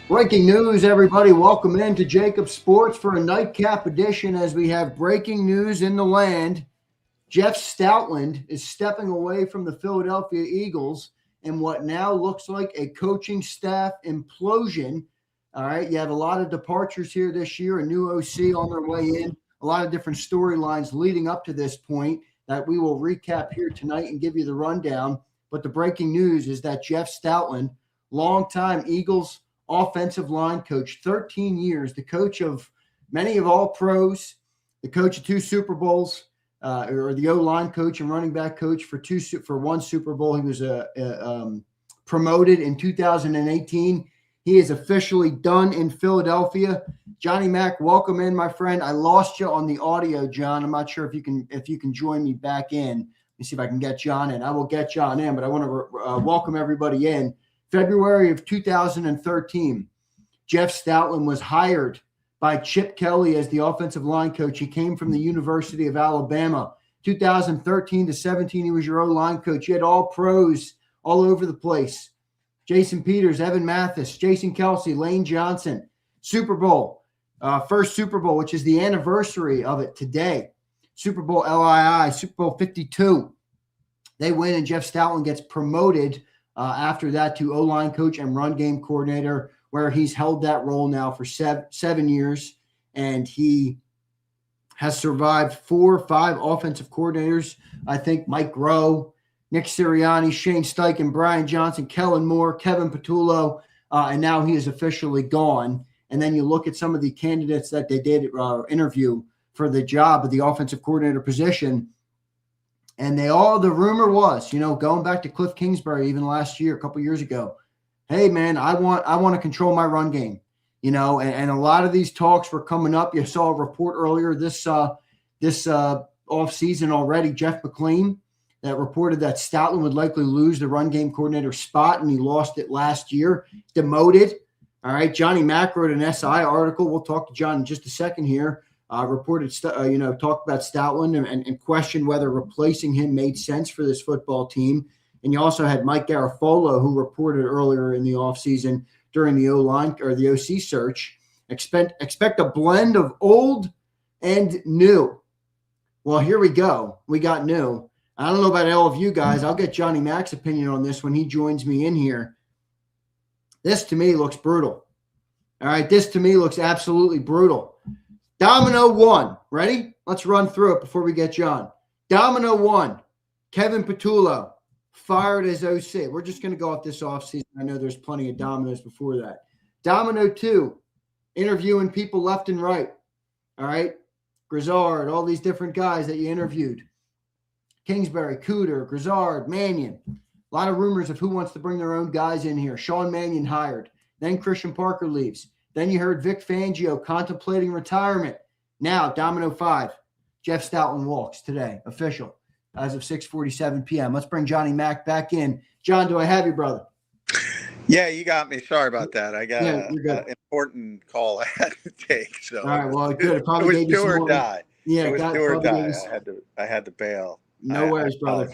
Breaking news, everybody. Welcome in to JAKIB Sports for a nightcap edition as we have breaking news in the land. Jeff Stoutland is stepping away from the Philadelphia Eagles in what now looks like a coaching staff implosion. All right, you have a lot of departures here this year, a new OC on their way in, a lot of different storylines leading up to this point that we will recap here tonight and give you the rundown. But the breaking news is that Jeff Stoutland, longtime Eagles offensive line coach, 13 years, the coach of many of all pros, the coach of 2 Super Bowls, or the O-line coach and running back coach for 1 Super Bowl. He was promoted in 2018. He is officially done in Philadelphia. Johnny Mack, welcome in, my friend. I lost you on the audio, John. I'm not sure if you can join me back in. Let me see if I can get John in. I will get John in, but I want to welcome everybody in. February of 2013, Jeff Stoutland was hired by Chip Kelly as the offensive line coach. He came from the University of Alabama. 2013 to 17, he was your O-line coach. You had all pros all over the place. Jason Peters, Evan Mathis, Jason Kelsey, Lane Johnson. Super Bowl, first Super Bowl, which is the anniversary of it today. Super Bowl LII, Super Bowl 52. They win, and Jeff Stoutland gets promoted after that to O-line coach and run game coordinator, where he's held that role now for 7 years, and he has survived 4 or 5 offensive coordinators. I think Mike Rowe, Nick Sirianni, Shane Steichen, Brian Johnson, Kellen Moore, Kevin Patullo, and now he is officially gone. And then you look at some of the candidates that they did interview for the job of the offensive coordinator position, and the rumor was, going back to Cliff Kingsbury even last year, a couple years ago, hey, man, I want to control my run game, and a lot of these talks were coming up. You saw a report earlier this offseason already, Jeff McMullen, that reported that Stoutland would likely lose the run game coordinator spot, and he lost it last year, demoted. All right, Johnny Mack wrote an SI article. We'll talk to John in just a second here. Talked about Stoutland and questioned whether replacing him made sense for this football team. And you also had Mike Garafolo, who reported earlier in the offseason during the O-line or the OC search, expect a blend of old and new. Well, here we go. We got new. I don't know about all of you guys. I'll get Johnny Mack's opinion on this when he joins me in here. This to me looks brutal. All right, this to me looks absolutely brutal. Domino 1. Ready? Let's run through it before we get John. Domino 1, Kevin Patullo, fired as OC. We're just going to go off this offseason. I know there's plenty of dominoes before that. Domino 2, interviewing people left and right. All right? Grizzard, all these different guys that you interviewed. Kingsbury, Cooter, Grizzard, Mannion. A lot of rumors of who wants to bring their own guys in here. Sean Mannion hired. Then Christian Parker leaves. Then you heard Vic Fangio contemplating retirement. Now, Domino 5, Jeff Stoutland walks today, official, as of 6:47 p.m. Let's bring Johnny Mack back in. John, do I have you, brother? Yeah, you got me. Sorry about that. I got an important call I had to take. So all right, well, good. It was do or die. Yeah, it was do or die. I had to bail. No worries, brother.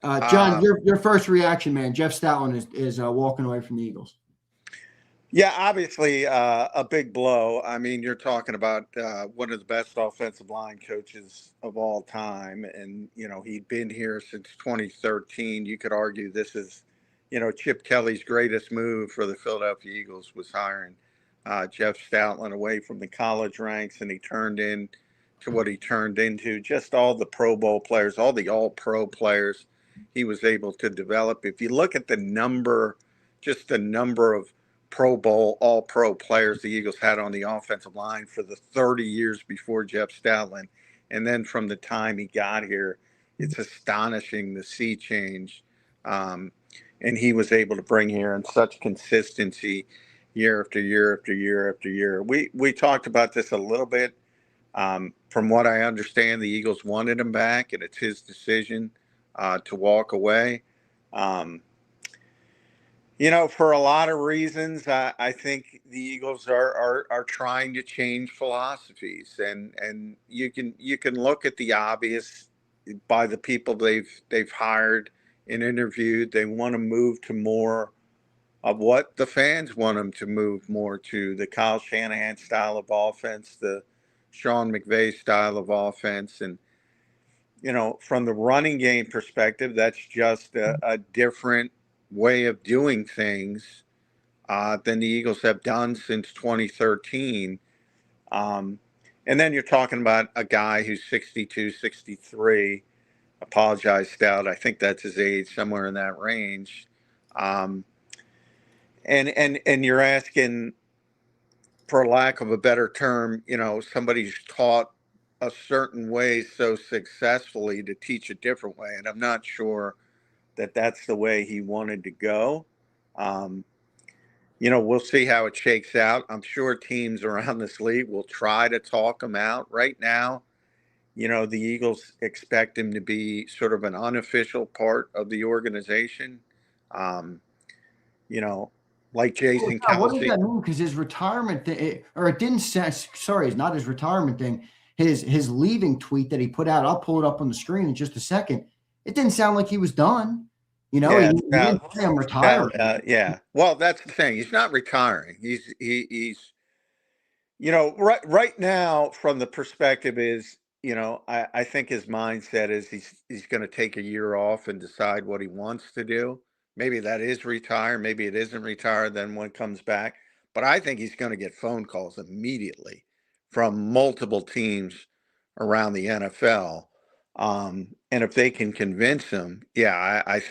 John, your first reaction, man. Jeff Stoutland is walking away from the Eagles. Yeah, obviously a big blow. I mean, you're talking about one of the best offensive line coaches of all time. And, he'd been here since 2013. You could argue this is, Chip Kelly's greatest move for the Philadelphia Eagles was hiring Jeff Stoutland away from the college ranks. And he turned into what he turned into. Just all the Pro Bowl players, all the all-pro players he was able to develop. If you look at the number of Pro Bowl, all-pro players the Eagles had on the offensive line for the 30 years before Jeff Stoutland. And then from the time he got here, it's astonishing the sea change. And he was able to bring here in such consistency year after year after year after year. We talked about this a little bit. From what I understand, the Eagles wanted him back, and it's his decision to walk away. For a lot of reasons, I think the Eagles are trying to change philosophies, and you can look at the obvious by the people they've hired and interviewed. They want to move to more of what the fans want him to move more to, the Kyle Shanahan style of offense, the Sean McVay style of offense. And, from the running game perspective, that's just a different way of doing things than the Eagles have done since 2013. And then you're talking about a guy who's 62, 63. Apologize, Stout. I think that's his age, somewhere in that range. And you're asking, for lack of a better term, somebody who's taught a certain way so successfully to teach a different way. And I'm not sure that that's the way he wanted to go. We'll see how it shakes out. I'm sure teams around this league will try to talk him out. Right now, the Eagles expect him to be sort of an unofficial part of the organization. Like Jason Kelce. What does that mean? Because his retirement thing, or it didn't say, sorry, it's not his retirement thing. His leaving tweet that he put out, I'll pull it up on the screen in just a second. It didn't sound like he was done. He didn't say I'm retiring. Yeah. Well, that's the thing. He's not retiring. He's right now, from the perspective is, I think his mindset is he's going to take a year off and decide what he wants to do. Maybe that is retire. Maybe it isn't retire. Then when it comes back, but I think he's going to get phone calls immediately from multiple teams around the NFL. And if they can convince him, I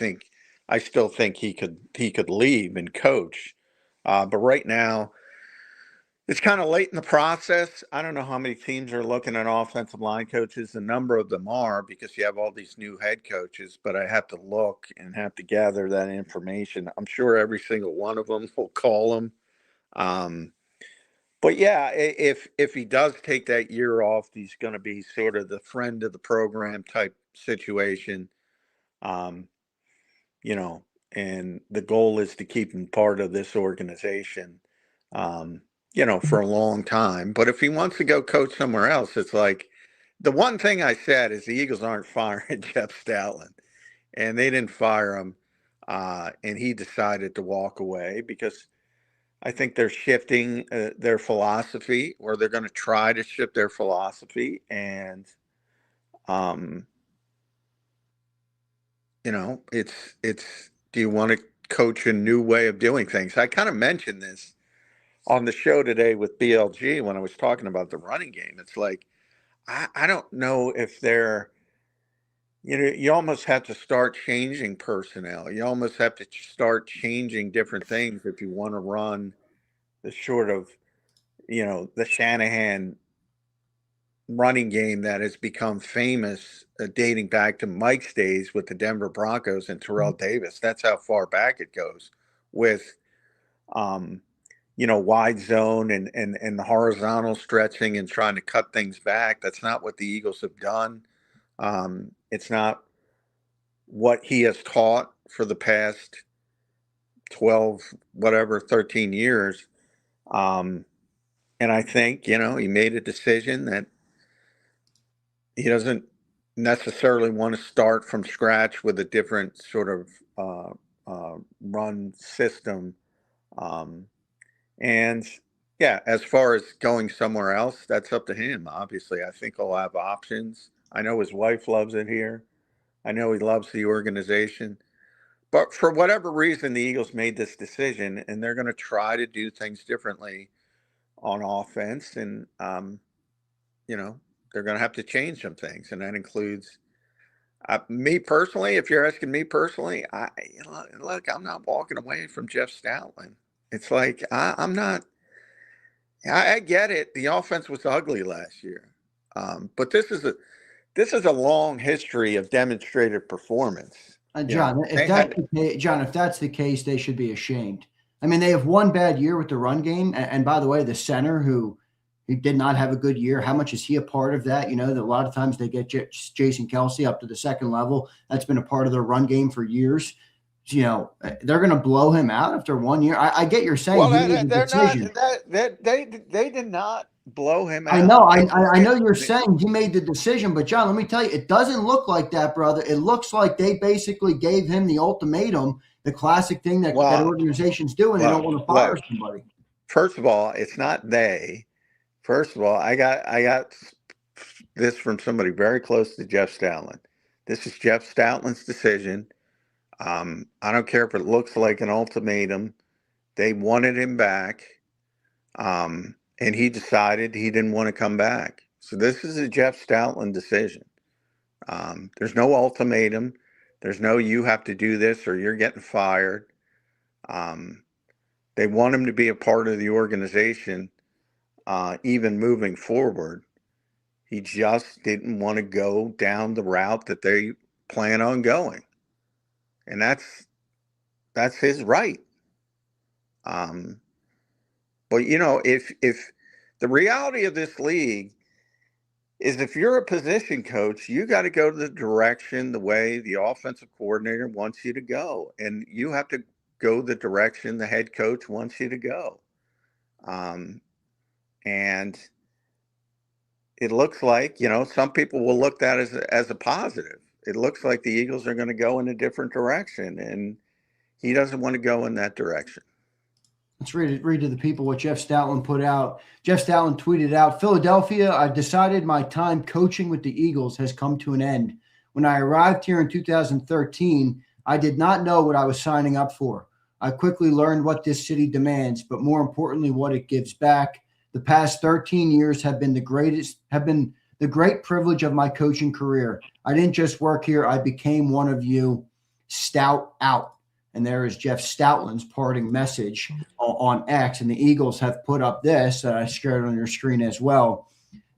still think he could leave and coach. But right now, it's kind of late in the process. I don't know how many teams are looking at offensive line coaches. A number of them are, because you have all these new head coaches, but I have to look and have to gather that information. I'm sure every single one of them will call him. But yeah, if he does take that year off, he's going to be sort of the friend of the program type situation. And the goal is to keep him part of this organization. For a long time. But if he wants to go coach somewhere else, it's like, the one thing I said is the Eagles aren't firing Jeff Stoutland, and they didn't fire him. And he decided to walk away because I think they're shifting their philosophy, or they're going to try to shift their philosophy. And, it's, do you want to coach a new way of doing things? I kind of mentioned this on the show today with BLG when I was talking about the running game. It's like, I don't know if they're, you almost have to start changing personnel. You almost have to start changing different things if you want to run the sort of, the Shanahan running game that has become famous, dating back to Mike's days with the Denver Broncos and Terrell Davis. That's how far back it goes with, wide zone and the horizontal stretching and trying to cut things back. That's not what the Eagles have done. It's not what he has taught for the past 13 years. And I think, he made a decision that he doesn't necessarily want to start from scratch with a different sort of run system. And yeah, as far as going somewhere else, that's up to him. Obviously, I think he'll have options. I know his wife loves it here. I know he loves the organization. But for whatever reason, the Eagles made this decision, and they're going to try to do things differently on offense. And, they're going to have to change some things. And that includes me personally. If you're asking me personally, look, I'm not walking away from Jeff Stoutland. It's like, I'm not. I get it. The offense was ugly last year, but this is a long history of demonstrated performance. John, if that's the case, they should be ashamed. I mean, they have one bad year with the run game, and by the way, the center who did not have a good year. How much is he a part of that? That a lot of times they get Jason Kelce up to the second level. That's been a part of their run game for years. They're going to blow him out after 1 year. I get you're saying. Well, they did not blow him out. I know. I know you're saying he made the decision, but John, let me tell you, it doesn't look like that, brother. It looks like they basically gave him the ultimatum the classic thing that Well, organizations do when they don't want to fire somebody. First of all, it's not they. First of all, I got this from somebody very close to Jeff Stoutland. This is Jeff Stoutland's decision. I don't care if it looks like an ultimatum. They wanted him back, and he decided he didn't want to come back. So this is a Jeff Stoutland decision. There's no ultimatum. There's no you have to do this or you're getting fired. They want him to be a part of the organization, even moving forward. He just didn't want to go down the route that they plan on going, and that's his right. But if the reality of this league is, if you're a position coach, you got to go to the direction the way the offensive coordinator wants you to go, and you have to go the direction the head coach wants you to go. And it looks like, some people will look at that as a positive. It looks like the Eagles are going to go in a different direction, and he doesn't want to go in that direction. Let's read to the people what Jeff Stoutland put out. Jeff Stoutland tweeted out, Philadelphia, I've decided my time coaching with the Eagles has come to an end. When I arrived here in 2013, I did not know what I was signing up for. I quickly learned what this city demands, but more importantly, what it gives back. The past 13 years have been the great privilege of my coaching career. I didn't just work here. I became one of you. Stout out. And there is Jeff Stoutland's parting message on X. And the Eagles have put up this. I shared it on your screen as well.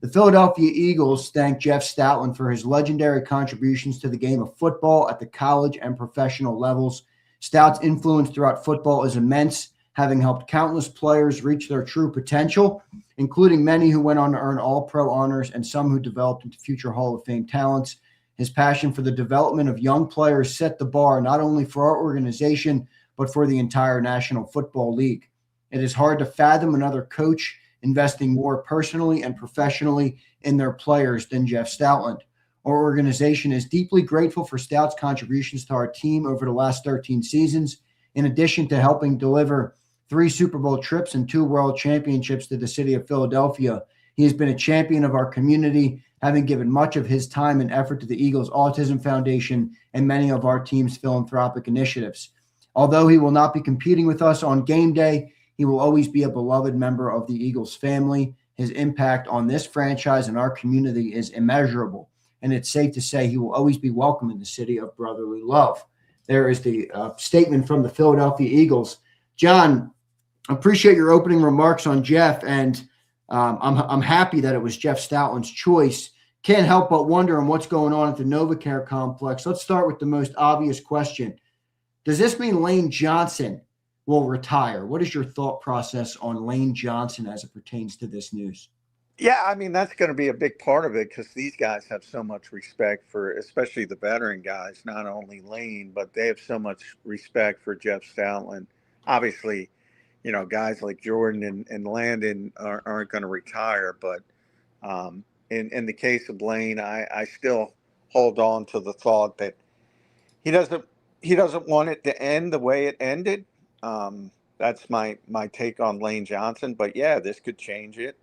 The Philadelphia Eagles thank Jeff Stoutland for his legendary contributions to the game of football at the college and professional levels. Stout's influence throughout football is immense, having helped countless players reach their true potential, including many who went on to earn All-Pro honors and some who developed into future Hall of Fame talents. His passion for the development of young players set the bar not only for our organization, but for the entire National Football League. It is hard to fathom another coach investing more personally and professionally in their players than Jeff Stoutland. Our organization is deeply grateful for Stout's contributions to our team over the last 13 seasons. In addition to helping deliver 3 Super Bowl trips and 2 world championships to the city of Philadelphia, he has been a champion of our community, having given much of his time and effort to the Eagles Autism Foundation and many of our team's philanthropic initiatives. Although he will not be competing with us on game day, he will always be a beloved member of the Eagles family. His impact on this franchise and our community is immeasurable, and it's safe to say he will always be welcome in the city of brotherly love. There is the statement from the Philadelphia Eagles. John, appreciate your opening remarks on Jeff, and I'm happy that it was Jeff Stoutland's choice. Can't help but wonder on what's going on at the NovaCare complex. Let's start with the most obvious question. Does this mean Lane Johnson will retire? What is your thought process on Lane Johnson as it pertains to this news? Yeah, I mean, that's going to be a big part of it because these guys have so much respect for, especially the veteran guys, not only Lane, but they have so much respect for Jeff Stoutland. Obviously, guys like Jordan and Landon aren't going to retire, but in the case of Lane, I still hold on to the thought that he doesn't want it to end the way it ended. That's my take on Lane Johnson. But yeah, this could change it.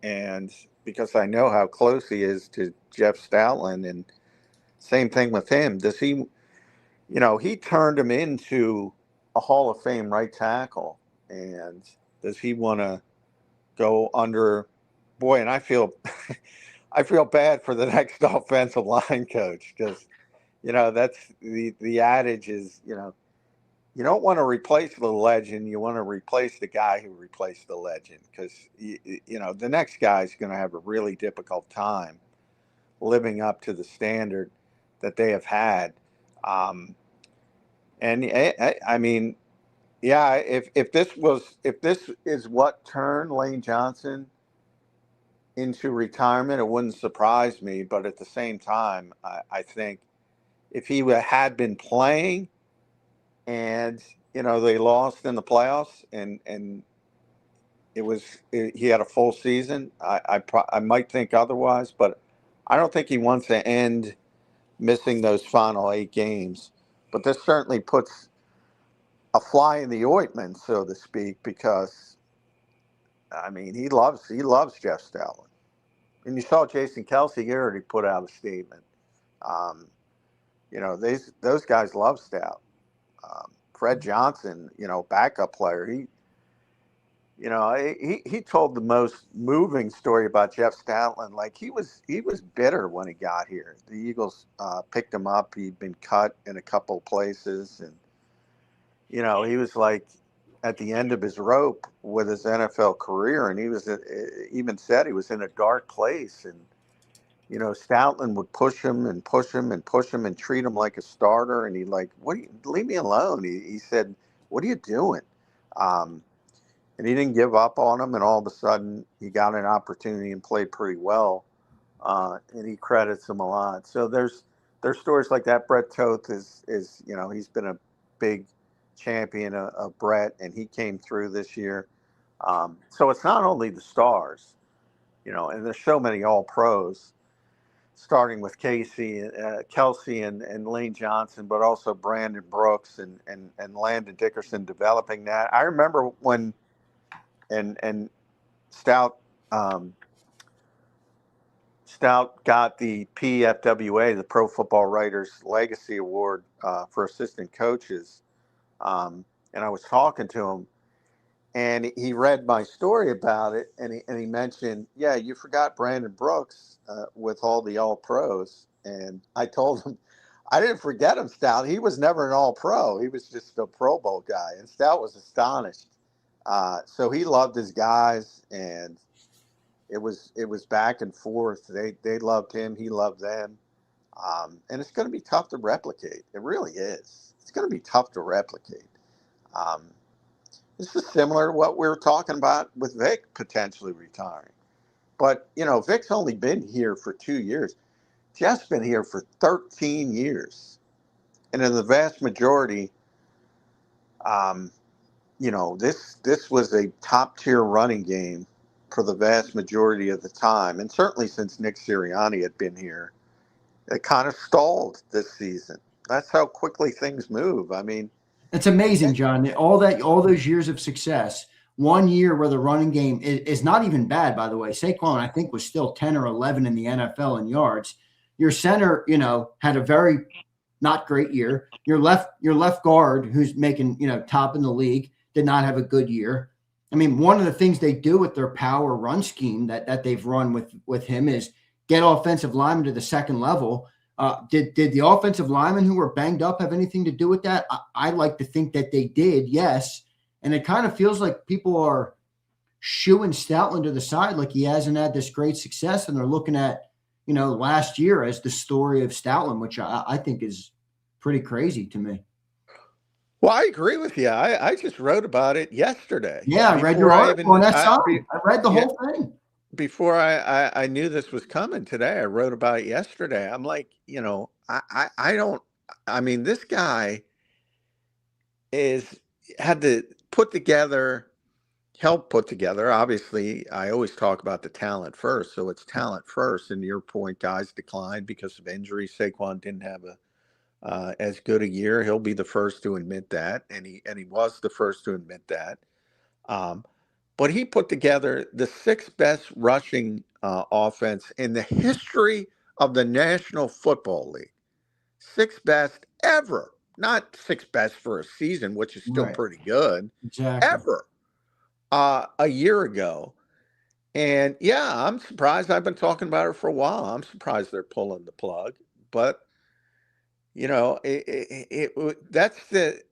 And because I know how close he is to Jeff Stoutland, and same thing with him. Does he, he turned him into a Hall of Fame right tackle, and does he want to go under? Boy, and I feel bad for the next offensive line coach because, that's the adage is, you don't want to replace the legend. You want to replace the guy who replaced the legend because, the next guy's going to have a really difficult time living up to the standard that they have had. And I mean, yeah, if this is what turned Lane Johnson into retirement, it wouldn't surprise me. But at the same time, I think if he had been playing and they lost in the playoffs and he had a full season, I might think otherwise, but I don't think he wants to end missing those final 8 games. but this certainly puts a fly in the ointment, so to speak, because I mean he loves Jeff Stoutland, and you saw Jason Kelsey here already put out a statement. You know, those guys love Stout. Fred Johnson, you know, backup player, he told the most moving story about Jeff Stoutland. Like he was bitter when he got here. The Eagles picked him up. He'd been cut in a couple places, and you know he was like at the end of his rope with his NFL career, and he was even said he was in a dark place. And you know Stoutland would push him and push him and push him and treat him like a starter, and he like, leave me alone. He said, what are you doing? And he didn't give up on him, and all of a sudden he got an opportunity and played pretty well, and he credits him a lot. So there's stories like that. Brett Toth is you know, he's been a big champion of Brett, and he came through this year. So it's not only the stars, you know, and there's so many All-Pros, starting with Kelsey and Lane Johnson, but also Brandon Brooks and Landon Dickerson developing that. I remember when and Stout got the PFWA, the Pro Football Writers Legacy Award for assistant coaches, and I was talking to him, and he read my story about it, and he mentioned, yeah, you forgot Brandon Brooks with all the All Pros, and I told him I didn't forget him, Stout. He was never an All Pro. He was just a Pro Bowl guy, and Stout was astonished. So he loved his guys, and it was back and forth. They loved him, he loved them, and it's going to be tough to replicate. It really is. It's going to be tough to replicate. This is similar to what we were talking about with Vic potentially retiring, but you know Vic's only been here for 2 years. Jeff's been here for 13 years, and in the vast majority, you know, this was a top tier running game for the vast majority of the time. And certainly since Nick Sirianni had been here, it kind of stalled this season. That's how quickly things move. I mean, it's amazing, John. All those years of success, 1 year where the running game is not even bad, by the way. Saquon, I think, was still 10 or 11 in the NFL in yards. Your center, you know, had a very not great year. Your left guard, who's making, you know, top in the league, did not have a good year. I mean, one of the things they do with their power run scheme that they've run with him is get offensive linemen to the second level. Did the offensive linemen who were banged up have anything to do with that? I like to think that they did, yes. And it kind of feels like people are shooing Stoutland to the side, like he hasn't had this great success, and they're looking at, you know, last year as the story of Stoutland, which I think is pretty crazy to me. well, I agree with you. I just wrote about it yesterday. Yeah, I read your article on that side. I read the whole thing. Before I knew this was coming today, I wrote about it yesterday. I'm like, you know, I don't, I mean, this guy had to help put together. Obviously, I always talk about the talent first. So it's talent first. And to your point, guys declined because of injury. Saquon didn't have as good a year. He'll be the first to admit that. And he was the first to admit that. But he put together the sixth best rushing offense in the history of the National Football League. Sixth best ever. Not sixth best for a season, which is still pretty good. Exactly. Ever. A year ago. And yeah, I'm surprised. I've been talking about it for a while. I'm surprised they're pulling the plug. But, you know, that's the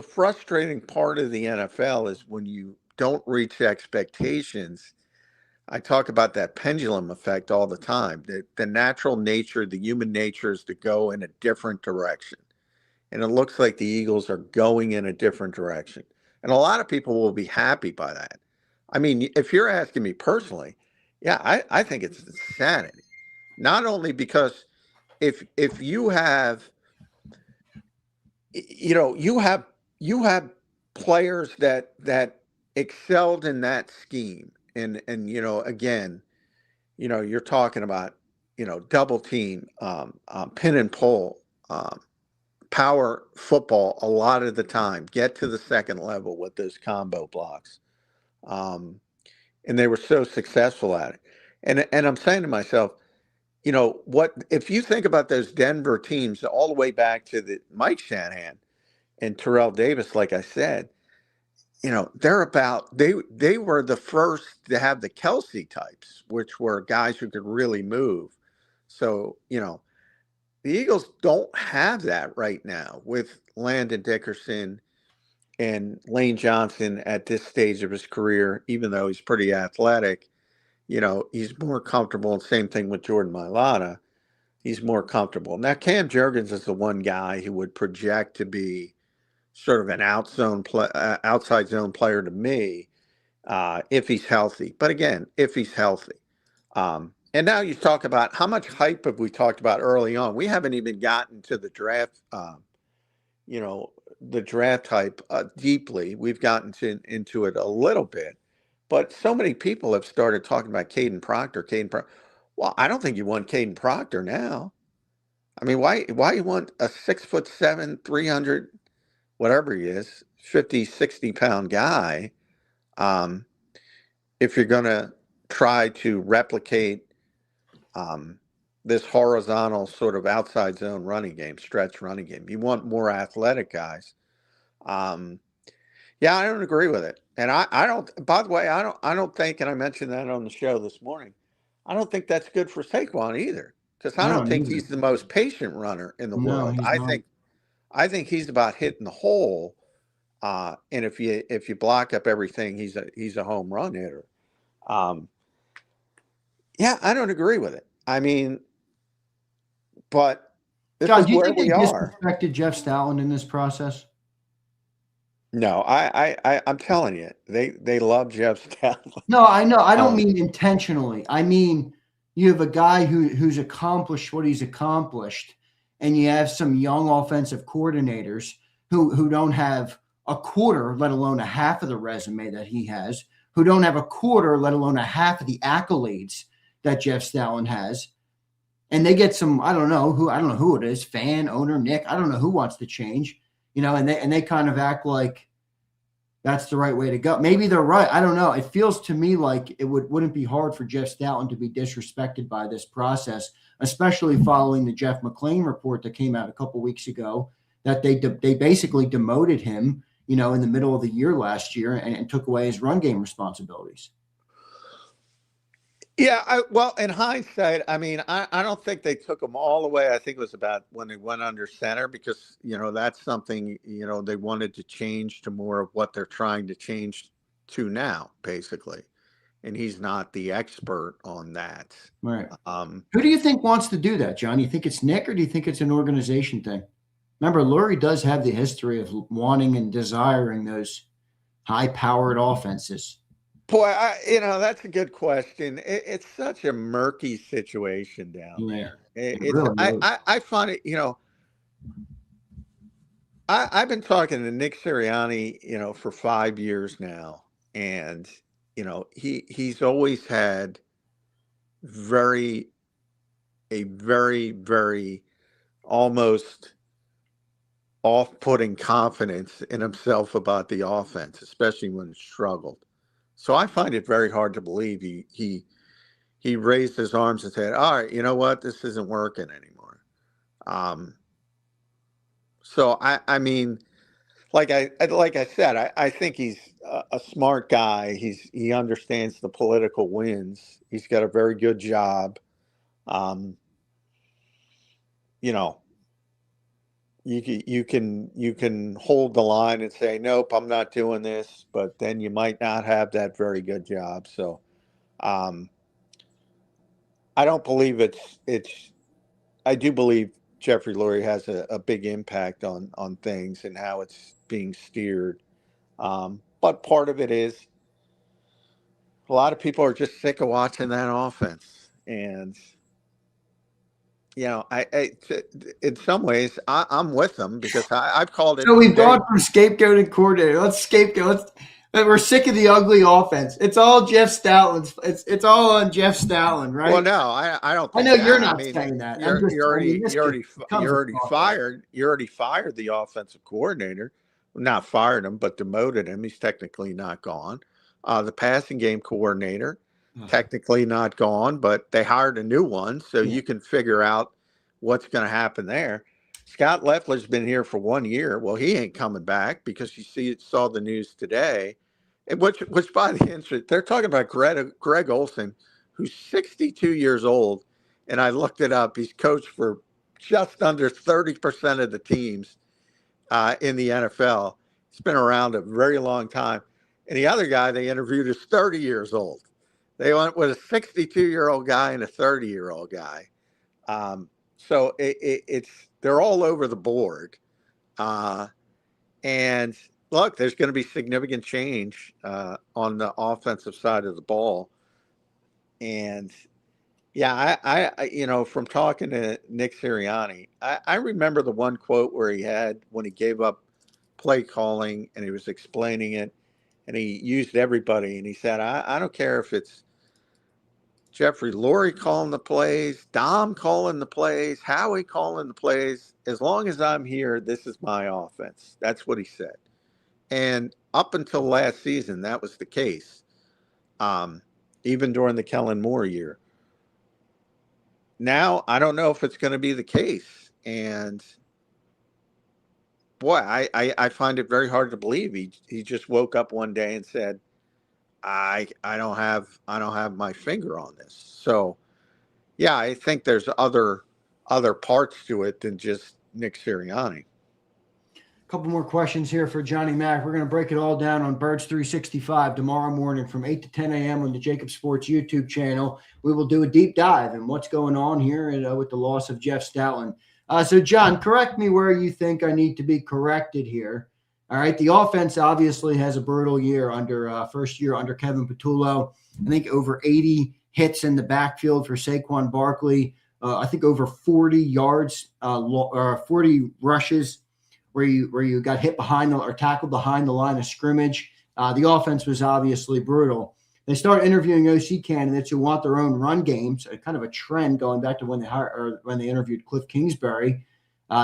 frustrating part of the NFL is when you don't reach expectations. I talk about that pendulum effect all the time. The natural nature, the human nature is to go in a different direction. And it looks like the Eagles are going in a different direction. And a lot of people will be happy by that. I mean, if you're asking me personally, yeah, I think it's insanity. Not only because if you have, you know, you have players that excelled in that scheme, and you know, again, you know, you're talking about, you know, double team, pin and pull, power football a lot of the time, get to the second level with those combo blocks. And they were so successful at it. And I'm saying to myself, what if you think about those Denver teams all the way back to the Mike Shanahan and Terrell Davis, like I said, they were the first to have the Kelsey types, which were guys who could really move. So, the Eagles don't have that right now with Landon Dickerson and Lane Johnson at this stage of his career, even though he's pretty athletic. He's more comfortable. And same thing with Jordan Mailata. He's more comfortable. Now, Cam Jurgens is the one guy who would project to be sort of an outside zone player to me if he's healthy. But again, if he's healthy. And now you talk about how much hype have we talked about early on. We haven't even gotten to the draft, the draft hype deeply. We've gotten into it a little bit. But so many people have started talking about Caden Proctor. Well, I don't think you want Caden Proctor now. I mean, why you want a 6'7", 300, whatever he is, 50, 60-pound guy, if you're going to try to replicate this horizontal sort of outside zone running game, stretch running game. You want more athletic guys. Yeah, I don't agree with it. And I don't, by the way, I don't think, and I mentioned that on the show this morning, I don't think that's good for Saquon either. Because I don't think he's the most patient runner in the world. I think he's about hitting the hole. And if you block up everything, he's a home run hitter. Yeah, I don't agree with it. I mean, but this John, is do you where think we they are. disrespected Jeff Stoutland in this process? No, I'm telling you, they love Jeff Stoutland. No, I know. I don't mean intentionally. I mean, you have a guy who's accomplished what he's accomplished, and you have some young offensive coordinators who don't have a quarter, let alone a half of the resume that he has, who don't have a quarter, let alone a half of the accolades that Jeff Stoutland has. And they get some, I don't know who it is, fan, owner, Nick, I don't know who wants to change, and they kind of act like that's the right way to go. Maybe they're right. I don't know. It feels to me like it wouldn't be hard for Jeff Stoutland to be disrespected by this process, especially following the Jeff McClain report that came out a couple weeks ago that they basically demoted him, in the middle of the year last year and took away his run game responsibilities. Yeah, well, in hindsight, I mean, I don't think they took him all the way. I think it was about when they went under center because, that's something, they wanted to change to more of what they're trying to change to now, basically. And he's not the expert on that. Right. Who do you think wants to do that, John? You think it's Nick or do you think it's an organization thing? Remember, Lurie does have the history of wanting and desiring those high-powered offenses. Boy, that's a good question. It's such a murky situation down there. I find it, I've been talking to Nick Sirianni, for 5 years now. And, he's always had a very, very almost off-putting confidence in himself about the offense, especially when it struggled. So I find it very hard to believe he raised his arms and said, "All right, you know what? This isn't working anymore." So I mean, like I said, I think he's a smart guy. He understands the political winds. He's got a very good job. You can hold the line and say, nope, I'm not doing this, but then you might not have that very good job. So I don't believe I do believe Jeffrey Lurie has a big impact on things and how it's being steered. But part of it is a lot of people are just sick of watching that offense. And in some ways, I'm with them because I've called it. So we've gone from scapegoat and coordinator. Let's scapegoat. We're sick of the ugly offense. It's all Jeff Stoutland's. It's all on Jeff Stoutland, right? Well, no, I don't I think know you're that. I not mean, saying that. I'm just. I mean, this just you becomes a already cop out. fired the offensive coordinator. Not fired him, but demoted him. He's technically not gone. The passing game coordinator, technically not gone, but they hired a new one, so Yeah. you can figure out what's going to happen there. Scott Leffler's been here for 1 year. Well, he ain't coming back because saw the news today, and which by the interest, they're talking about Greg Olson, who's 62 years old, and I looked it up. He's coached for just under 30% of the teams in the NFL. He's been around a very long time. And the other guy they interviewed is 30 years old. They went with a 62-year-old guy and a 30-year-old guy. So it's they're all over the board. And look, there's going to be significant change on the offensive side of the ball. And yeah, I from talking to Nick Sirianni, I remember the one quote where he had when he gave up play calling and he was explaining it and he used everybody and he said, I don't care if it's Jeffrey Lurie calling the plays, Dom calling the plays, Howie calling the plays. As long as I'm here, this is my offense. That's what he said. And up until last season, that was the case. Even during the Kellen Moore year. Now, I don't know if it's going to be the case. And boy, I find it very hard to believe he just woke up one day and said, I don't have my finger on this. So yeah, I think there's other parts to it than just Nick Sirianni. Couple more questions here for Johnny Mack. We're going to break it all down on Birds 365 tomorrow morning from 8 to 10 a.m. on the JAKIB Sports YouTube channel. We will do a deep dive in what's going on here with the loss of Jeff Stoutland. So, John, correct me where you think I need to be corrected here. All right, the offense obviously has a brutal year first year under Kevin Patullo. I think over 80 hits in the backfield for Saquon Barkley. I think over 40 yards, 40 rushes where you got hit behind or tackled behind the line of scrimmage. The offense was obviously brutal. They start interviewing OC candidates who want their own run games, kind of a trend going back to when they interviewed Cliff Kingsbury.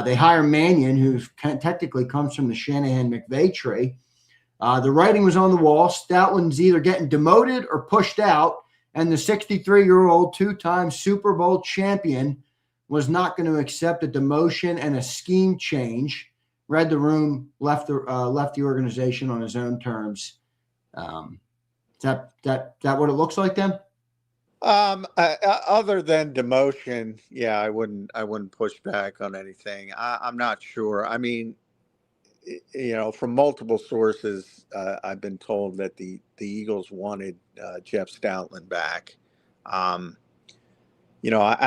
They hire Mannion, who technically comes from the Shanahan McVay tree. The writing was on the wall. Stoutland's either getting demoted or pushed out, and the 63-year-old two-time Super Bowl champion was not going to accept a demotion and a scheme change. Read the room, left the organization on his own terms. Is that what it looks like then? Other than demotion, yeah, I wouldn't push back on anything. I'm not sure. I mean, from multiple sources, I've been told that the Eagles wanted Jeff Stoutland back. I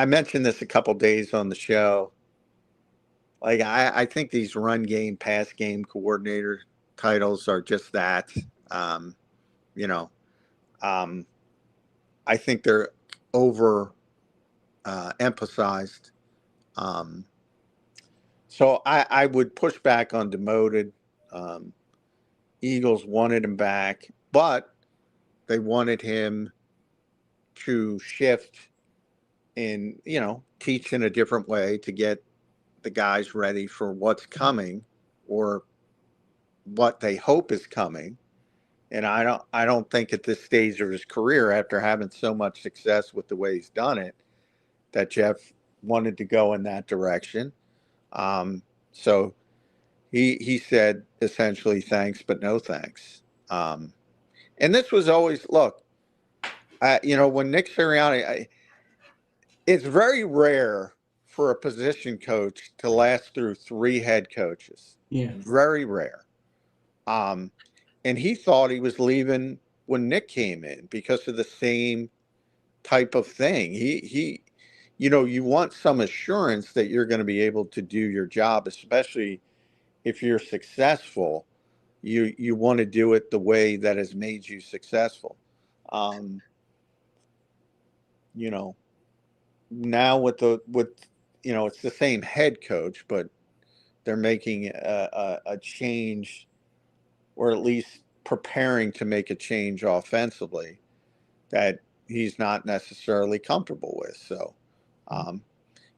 mentioned this a couple days on the show. Like I think these run game, pass game coordinator titles are just that. I think they're over emphasized. So I would push back on demoted. Eagles wanted him back, but they wanted him to shift and teach in a different way to get the guys ready for what's coming or what they hope is coming. And I don't think at this stage of his career, after having so much success with the way he's done it, that Jeff wanted to go in that direction. So he said essentially thanks, but no thanks. And this was always, look, when Nick Sirianni, it's very rare for a position coach to last through 3 head coaches. Yeah. Very rare. And he thought he was leaving when Nick came in because of the same type of thing. He you want some assurance that you're going to be able to do your job, especially if you're successful. You want to do it the way that has made you successful. Now with it's the same head coach, but they're making a change, or at least preparing to make a change offensively that he's not necessarily comfortable with. So,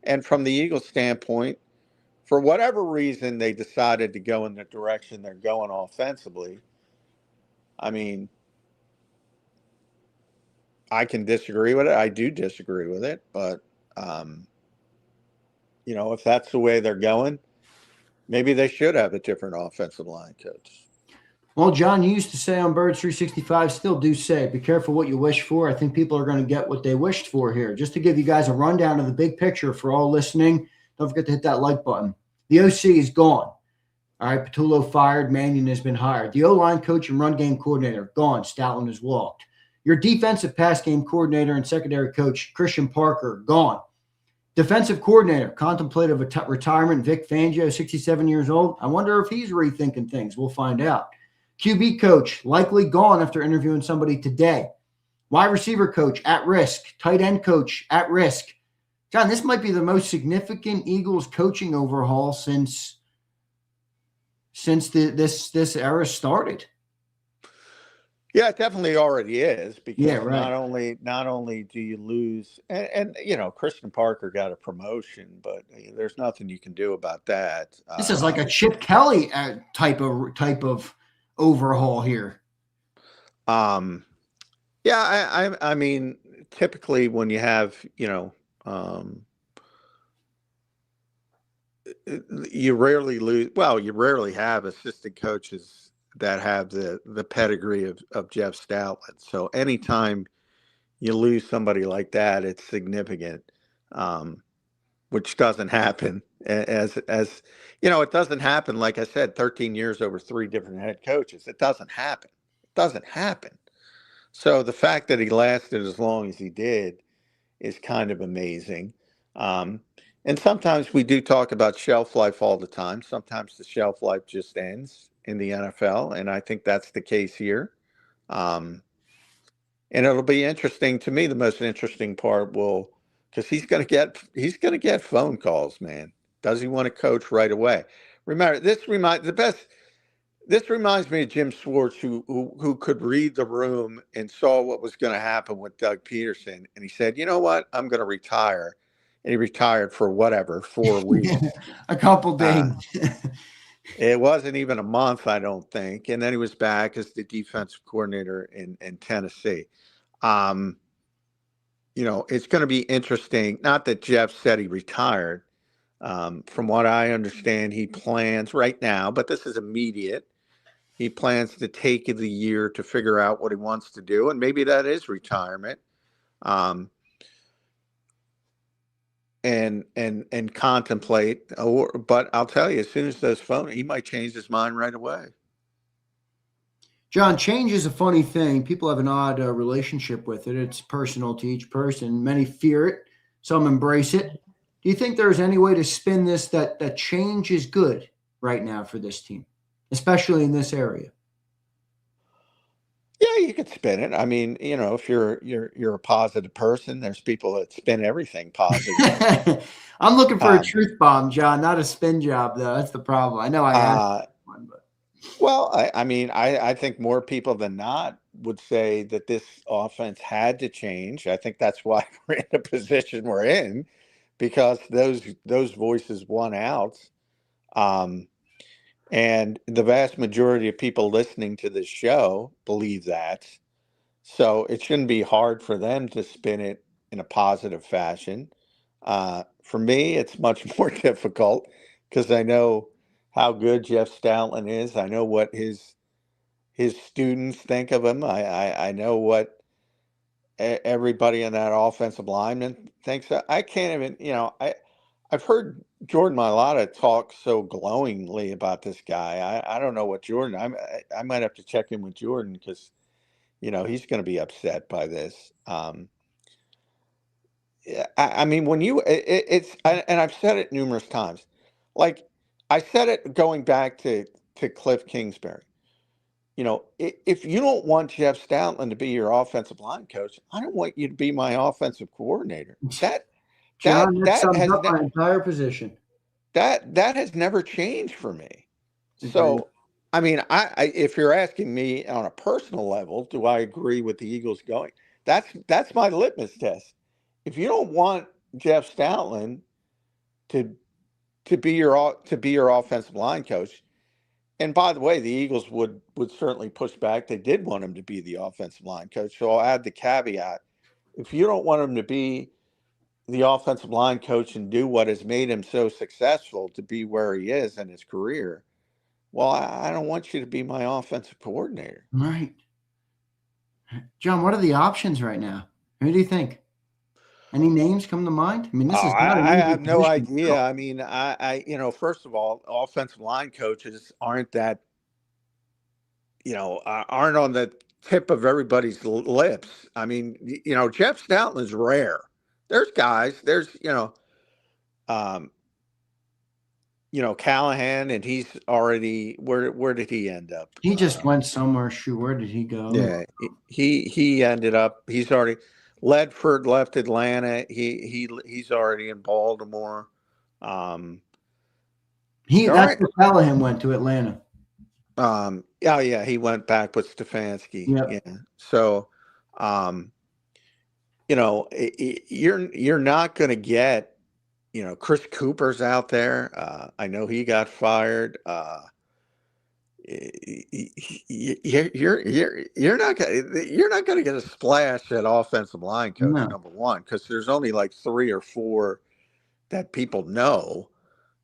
and from the Eagles' standpoint, for whatever reason they decided to go in the direction they're going offensively, I mean, I can disagree with it. I do disagree with it, but if that's the way they're going, maybe they should have a different offensive line coach. Well, John, you used to say on Birds 365, still do say, be careful what you wish for. I think people are going to get what they wished for here. Just to give you guys a rundown of the big picture for all listening, don't forget to hit that like button. The OC is gone. All right, Patullo fired. Mannion has been hired. The O-line coach and run game coordinator, gone. Stoutland has walked. Your defensive pass game coordinator and secondary coach, Christian Parker, gone. Defensive coordinator, contemplative retirement, Vic Fangio, 67 years old. I wonder if he's rethinking things. We'll find out. QB coach, likely gone after interviewing somebody today. Wide receiver coach, at risk. Tight end coach, at risk. John, this might be the most significant Eagles coaching overhaul since this era started. Yeah, it definitely already is, because right. not only do you lose, and Christian Parker got a promotion, but there's nothing you can do about that. This is like a Chip Kelly type of overhaul here. Yeah, I mean, typically when you have, you rarely lose. Well, you rarely have assistant coaches that have the pedigree of Jeff Stoutland. So anytime you lose somebody like that, it's significant, which doesn't happen. As it doesn't happen. Like I said, 13 years over 3 different head coaches. It doesn't happen. It doesn't happen. So the fact that he lasted as long as he did is kind of amazing. And sometimes we do talk about shelf life all the time. Sometimes the shelf life just ends in the NFL, and I think that's the case here. And it'll be interesting to me. The most interesting part because he's going to get phone calls, man. Does he want to coach right away? Remember, this reminds me of Jim Schwartz, who could read the room and saw what was going to happen with Doug Peterson, and he said, "You know what? I'm going to retire." And he retired for 4 weeks. A couple days. It wasn't even a month, I don't think. And then he was back as the defensive coordinator in Tennessee. It's going to be interesting. Not that Jeff said he retired. From what I understand, he plans right now, but this is immediate. He plans to take the year to figure out what he wants to do. And maybe that is retirement. And contemplate, but I'll tell you, as soon as those he might change his mind right away. John, change is a funny thing. People have an odd relationship with it. It's personal to each person. Many fear it. Some embrace it. Do you think there's any way to spin this that change is good right now for this team, especially in this area? Yeah, you could spin it. I mean, if you're a positive person, there's people that spin everything positive. I'm looking for a truth bomb, John, not a spin job, though. That's the problem. I know I have one, but. Well, I think more people than not would say that this offense had to change. I think that's why we're in the position we're in, because those voices won out. And the vast majority of people listening to this show believe that. So it shouldn't be hard for them to spin it in a positive fashion. For me, it's much more difficult because I know how good Jeff Stoutland is. I know what his students think of him. I know what everybody in that offensive lineman thinks. I can't even, I've heard Jordan Mailata talk so glowingly about this guy. I don't know what Jordan. I might have to check in with Jordan because, he's going to be upset by this. I mean, when and I've said it numerous times. Like I said it going back to Cliff Kingsbury. If you don't want Jeff Stoutland to be your offensive line coach, I don't want you to be my offensive coordinator. John, that sums up my entire position. That has never changed for me. Agreed. So, I mean, if you're asking me on a personal level, do I agree with the Eagles going? That's my litmus test. If you don't want Jeff Stoutland to be your offensive line coach, and by the way, the Eagles would certainly push back. They did want him to be the offensive line coach. So I'll add the caveat: if you don't want him to be the offensive line coach and do what has made him so successful to be where he is in his career, well, I don't want you to be my offensive coordinator. Right. John, what are the options right now? Who do you think? Any names come to mind? I mean, this is not an I easy have no position to idea. fill. I mean, first of all, offensive line coaches aren't that, aren't on the tip of everybody's lips. I mean, Jeff Stoutland's rare. There's guys, um, Callahan, and he's already, where did he end up? He just went somewhere. Shoot, where did he go? Yeah, he ended up. He's already. Ledford left Atlanta. He's already in Baltimore. All That's right. where Callahan went to Atlanta. Oh yeah, he went back with Stefanski. Yep. Yeah. So, you're not going to get, Chris Cooper's out there. I know he got fired. You're not going to get a splash at offensive line coach, No. number one, because there's only like 3 or 4 that people know.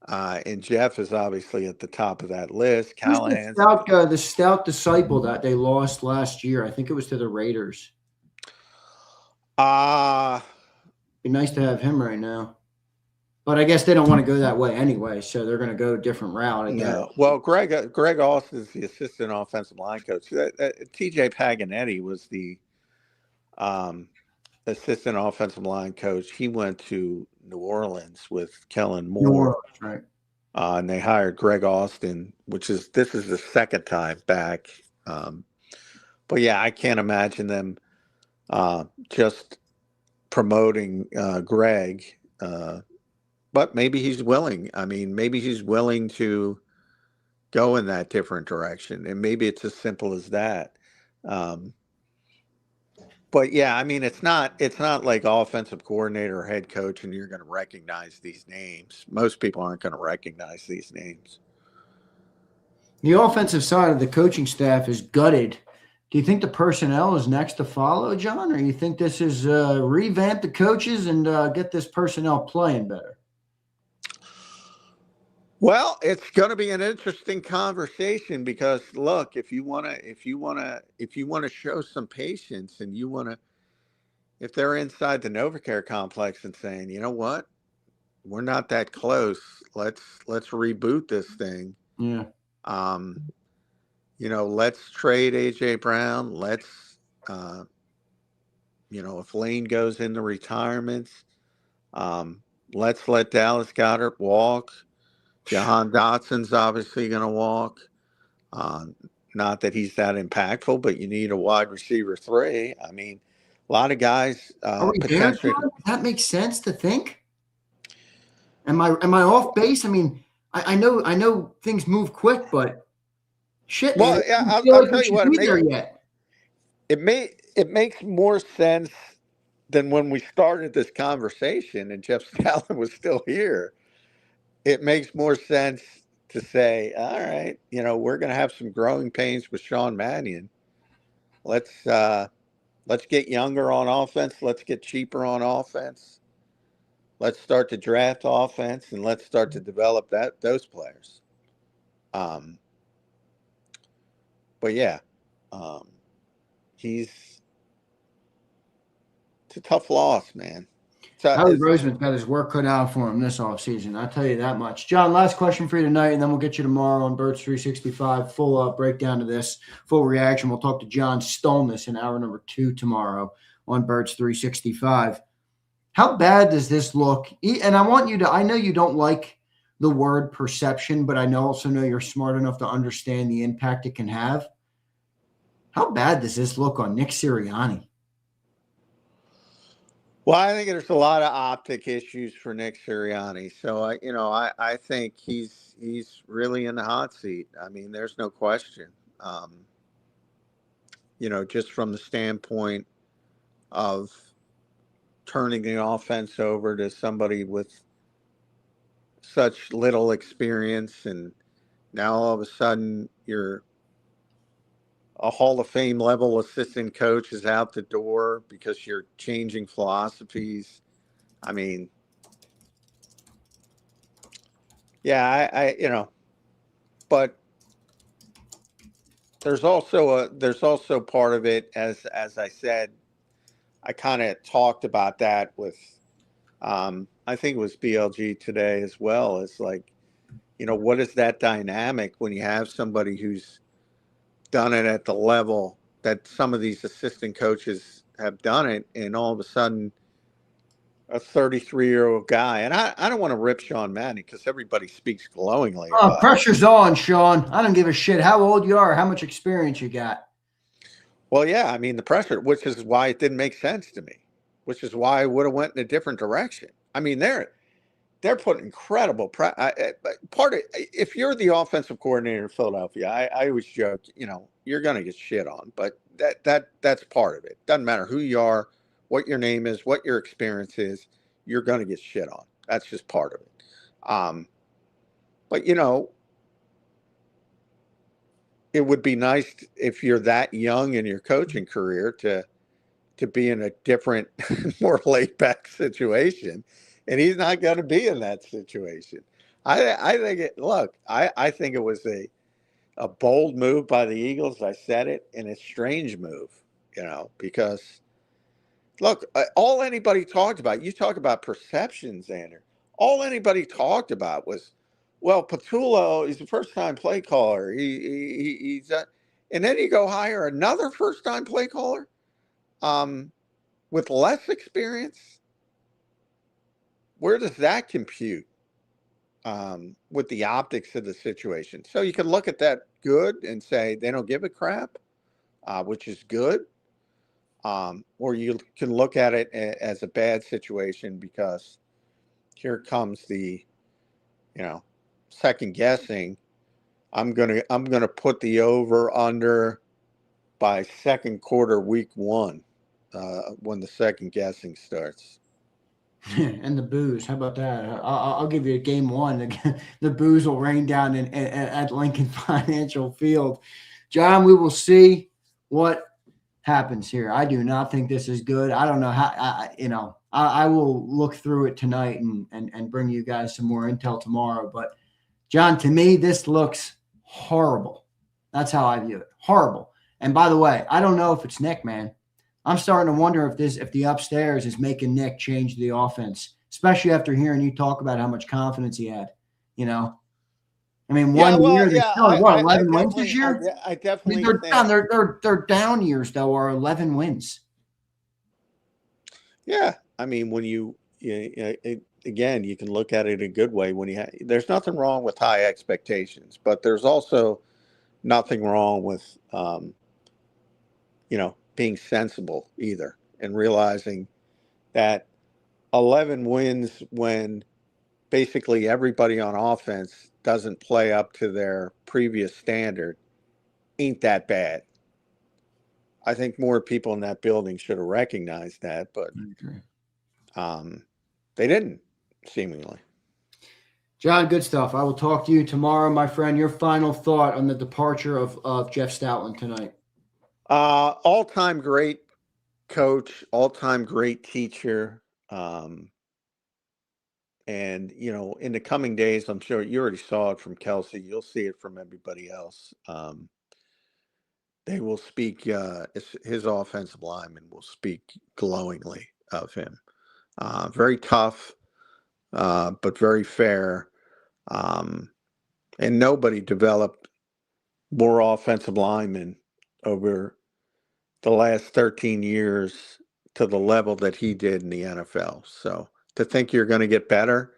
And Jeff is obviously at the top of that list. Who's Callahan's the stout disciple that they lost last year? I think it was to the Raiders. Be nice to have him right now. But I guess they don't want to go that way anyway, so they're going to go a different route, I guess. No. Well, Greg Austin is the assistant offensive line coach. TJ Paganetti was the assistant offensive line coach. He went to New Orleans with Kellen Moore. New Orleans, right. And they hired Greg Austin, this is the second time back. But yeah, I can't imagine them just promoting Greg. But maybe he's willing. I mean, maybe he's willing to go in that different direction, and maybe it's as simple as that. But yeah, I mean, it's not like offensive coordinator or head coach, and you're going to recognize these names. Most people aren't going to recognize these names. The offensive side of the coaching staff is gutted. Do you think the personnel is next to follow, John, or you think this is revamp the coaches and get this personnel playing better? Well, it's going to be an interesting conversation because look, if you want to show some patience and if they're inside the NovaCare complex and saying, you know what, we're not that close. Let's reboot this thing. Yeah. Let's trade AJ Brown. Let's, if Lane goes into retirement, let's let Dallas Goedert walk. Jahan Dotson's obviously going to walk. Not that he's that impactful, but you need a wide receiver 3. I mean, a lot of guys potentially. That makes sense to think. Am I off base? I mean, I know things move quick, but shit. Well, man, yeah, I'll tell you what. It makes more sense than when we started this conversation and Jeff Stoutland was still here. It makes more sense to say, all right, we're going to have some growing pains with Sean Mannion. Let's get younger on offense. Let's get cheaper on offense. Let's start to draft offense and let's start to develop those players. But yeah, it's a tough loss, man. Howie Roseman's got his work cut out for him this offseason. I'll tell you that much. John, last question for you tonight, and then we'll get you tomorrow on Birds 365. Full breakdown of this, full reaction. We'll talk to John Stolness in hour number 2 tomorrow on Birds 365. How bad does this look? And I want you to – I know you don't like the word perception, but I also know you're smart enough to understand the impact it can have. How bad does this look on Nick Sirianni? Well, I think there's a lot of optic issues for Nick Sirianni. So I think he's really in the hot seat. I mean, there's no question. Um, just from the standpoint of turning the offense over to somebody with such little experience, and now all of a sudden you're a Hall of Fame level assistant coach is out the door because you're changing philosophies. I mean, yeah, but there's also part of it, as I said, I kind of talked about that with I think it was BLG today as well. It's like, what is that dynamic when you have somebody who's done it at the level that some of these assistant coaches have done it, and all of a sudden a 33-year-old guy, and I don't want to rip Sean Mannion because everybody speaks glowingly Oh, about him. pressure's on, Sean. I don't give a shit how old you are, or how much experience you got. Well, yeah, I mean the pressure, which is why it didn't make sense to me, which is why I would have went in a different direction. I mean, they're putting incredible part of, if you're the offensive coordinator in Philadelphia, I always joke, you're going to get shit on, but that's part of it. Doesn't matter who you are, what your name is, what your experience is, you're going to get shit on. That's just part of it. But it would be nice if you're that young in your coaching career to be in a different, more laid back situation. And he's not going to be in that situation. I think I think it was a bold move by the Eagles. I said it, and a strange move, because look, all anybody talked about, you talk about perceptions, Xander. All anybody talked about was, well, Patullo is a first time play caller. He's and then you go hire another first time play caller. With less experience, where does that compute with the optics of the situation? So you can look at that good and say they don't give a crap, which is good. Or you can look at it as a bad situation because here comes the, second guessing. I'm gonna put the over under by second quarter week 1 when the second guessing starts. And the booze. How about that? I'll give you a game one. The booze will rain down at Lincoln Financial Field. John, we will see what happens here. I do not think this is good. I don't know how. I will look through it tonight and bring you guys some more intel tomorrow. But John, to me, this looks horrible. That's how I view it. Horrible. And by the way, I don't know if it's Nick, man. I'm starting to wonder if the upstairs is making Nick change the offense, especially after hearing you talk about how much confidence he had. I mean, Yeah, one well, year they're yeah, still at what, I 11 wins this definitely, year? I I mean, definitely they're think. down. Their down years though are 11 wins. Yeah, I mean, when again, you can look at it a good way when there's nothing wrong with high expectations, but there's also nothing wrong with, being sensible either and realizing that 11 wins when basically everybody on offense doesn't play up to their previous standard ain't that bad. I think more people in that building should have recognized that, but they didn't, seemingly. John, good stuff. I will talk to you tomorrow, my friend. Your final thought on the departure of Jeff Stoutland tonight. All-time great coach, all-time great teacher. And, in the coming days, I'm sure you already saw it from Kelsey. You'll see it from everybody else. They will speak, his offensive linemen will speak glowingly of him. Very tough, but very fair. And nobody developed more offensive linemen over the last 13 years to the level that he did in the NFL. So to think you're going to get better